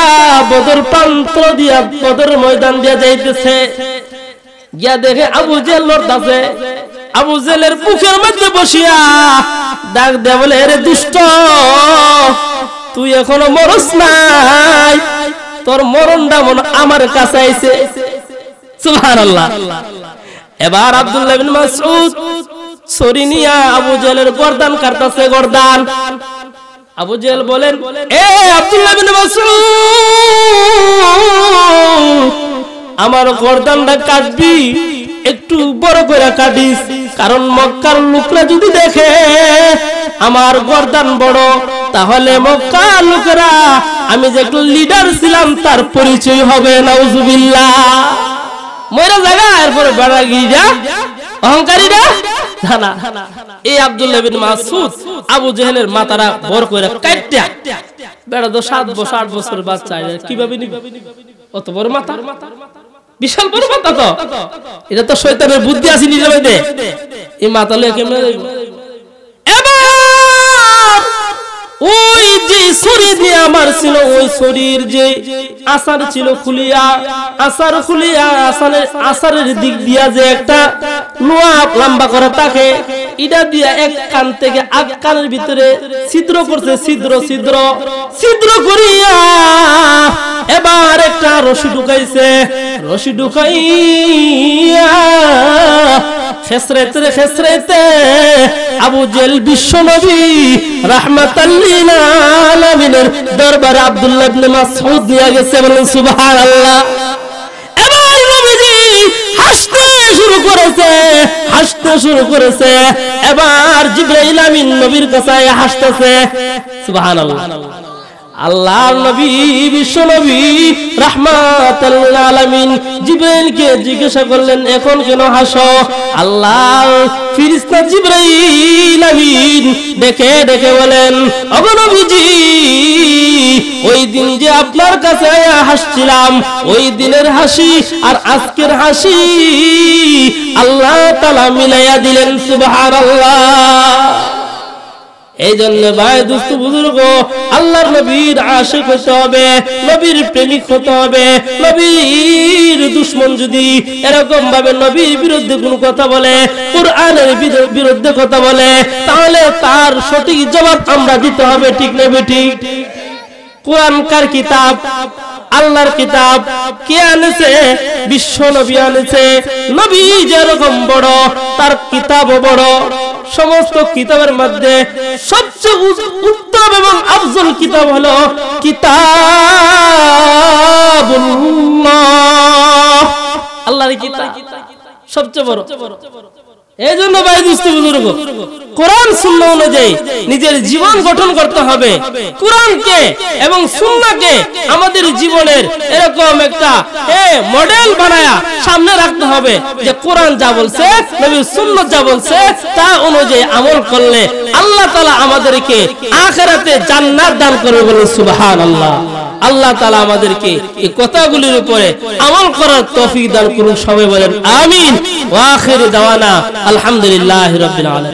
বদর প্রান্তর দিয়া বদর ময়দান দিয়ে যাইতেছে। গিয়া দেখে আবু জেহেল লড়তাছে। আবু জেহেলের বুকের মধ্যে বসিয়া ডাক দেয়া বলে, আরে দুষ্ট, তুই এখনো মরস নাই, তোর মরণটা মনে আমার কাছে আইছে। সুবহানাল্লাহ। এবার আব্দুল্লাহ ইবনে মাসউদ ছুরি নিয়া আবু জেহেলের গর্দান কাটতাছে, গর্দান। আবু জেহেল বলেন, এ আব্দুল্লাহ ইবনে মাসউদ আমার গর্দানটা কাটবি, একটু বড় করে কাটিস, কারণ মক্কার লোকরা যদি দেখে আমার গর্দান বড় তাহলে মক্কার লোকেরা আমি যে একটা লিডার ছিলাম তার পরিচয় হবে। নাউজুবিল্লাহ। মরা জায়গা এরপরে বেড়া গিয়ে যা অহংকারী না না এই আব্দুল্লাহ বিন মাসউদ আবু জেহেলের মাথাটা বড় করে কাটটা বেড়া তো 7 বছর বাচ্চা কিভাবে নিবে অত বড় মাথা বিশাল বড় মাথা তো এটা তো শয়তানের বুদ্ধি আছে নিজে মধ্যে এই মাথা লয়ে কেমনে ওই যে শরীর দিয়ে আমার ছিল ওই শরীর যে আসার ছিল খুলিয়া আসারের দিক দিয়া যে একটা লোহা লম্বা করে তাকে ইডা দিয়া এক কান থেকে আগ কানের ভিতরে ছিদ্র করছে ছিদ্র করিয়া এবার একটা রশি ঢুকাইয়া খেসরাইতে আবু জেল বিশ্ব নবী রাহমাতাল লিল আলামিনের দরবারে আব্দুল্লাহ ইবনে মাসউদ নিয়ে গেছে বলেন সুবহানাল্লাহ এবার নবীজি হাসতে শুরু করেছে এবার জিবরাইল আমিন নবীর কাছে হাসতেছে সুবহানাল্লাহ আল্লাহর নবী বিশ্ব নবী রাহমাতাল লিল আলামিন জিবরাইলকে জিজ্ঞাসা করলেন এখন কেন হাসো আল্লাহ ফেরেশতা জিবরাইল আমিন ডেকে বলেন ওগো নবীজি ওই দিন যে আপনার কাছে হাসছিলাম ওই দিনের হাসি আর আজকের হাসি আল্লাহ তাআলা মিলাইয়া দিলেন সুবহানাল্লাহ এই জন্য ভাই দোস্ত বুজুর্গ আল্লাহর নবীর আশিক হতে হবে নবীর প্রেমিক হতে হবে নবীর দুশমন যদি এরকম ভাবে নবীর বিরুদ্ধে কোনো কথা বলে কুরআনের বিরুদ্ধে কথা বলে তাহলে তার সঠিক জবাব আমরা দিতে হবে ঠিক না বেঠিক কুরআন কার কিতাব আল্লাহর কিতাব কে আনেছে বিশ্ব নবী আনেছে নবী যেরকম বড় তার কিতাবও বড় সমস্ত কিতাবের মধ্যে সবচেয়ে উত্তম এবং আফজল কিতাব হলো কিতাবুল্লাহ আল্লাহর কিতাব সবচেয়ে বড় এইজন্য ভাই দোস্ত বুজুর্গ কোরআন সুন্নাহ অনুযায়ী নিজের জীবন গঠন করতে হবে কোরআনকে এবং সুন্নাহকে আমাদের জীবনের এরকম একটা মডেল বানায়া সামনে রাখতে হবে যে কোরআন যা বলছে নবীর সুন্নাহ যা বলছে তা অনুযায়ী আমল করলে আল্লাহ তাআলা আমাদেরকে আখিরাতে জান্নাত দান করবে বলেন সুবহানাল্লাহ আল্লাহ তাআলা আমাদেরকে এই কথাগুলির উপরে আমল করার তৌফিক দান করুন সবাই বলেন আমিন ওয়া আখিরু দাওয়ানা আলহামদুলিল্লাহি রাব্বিল আলামিন।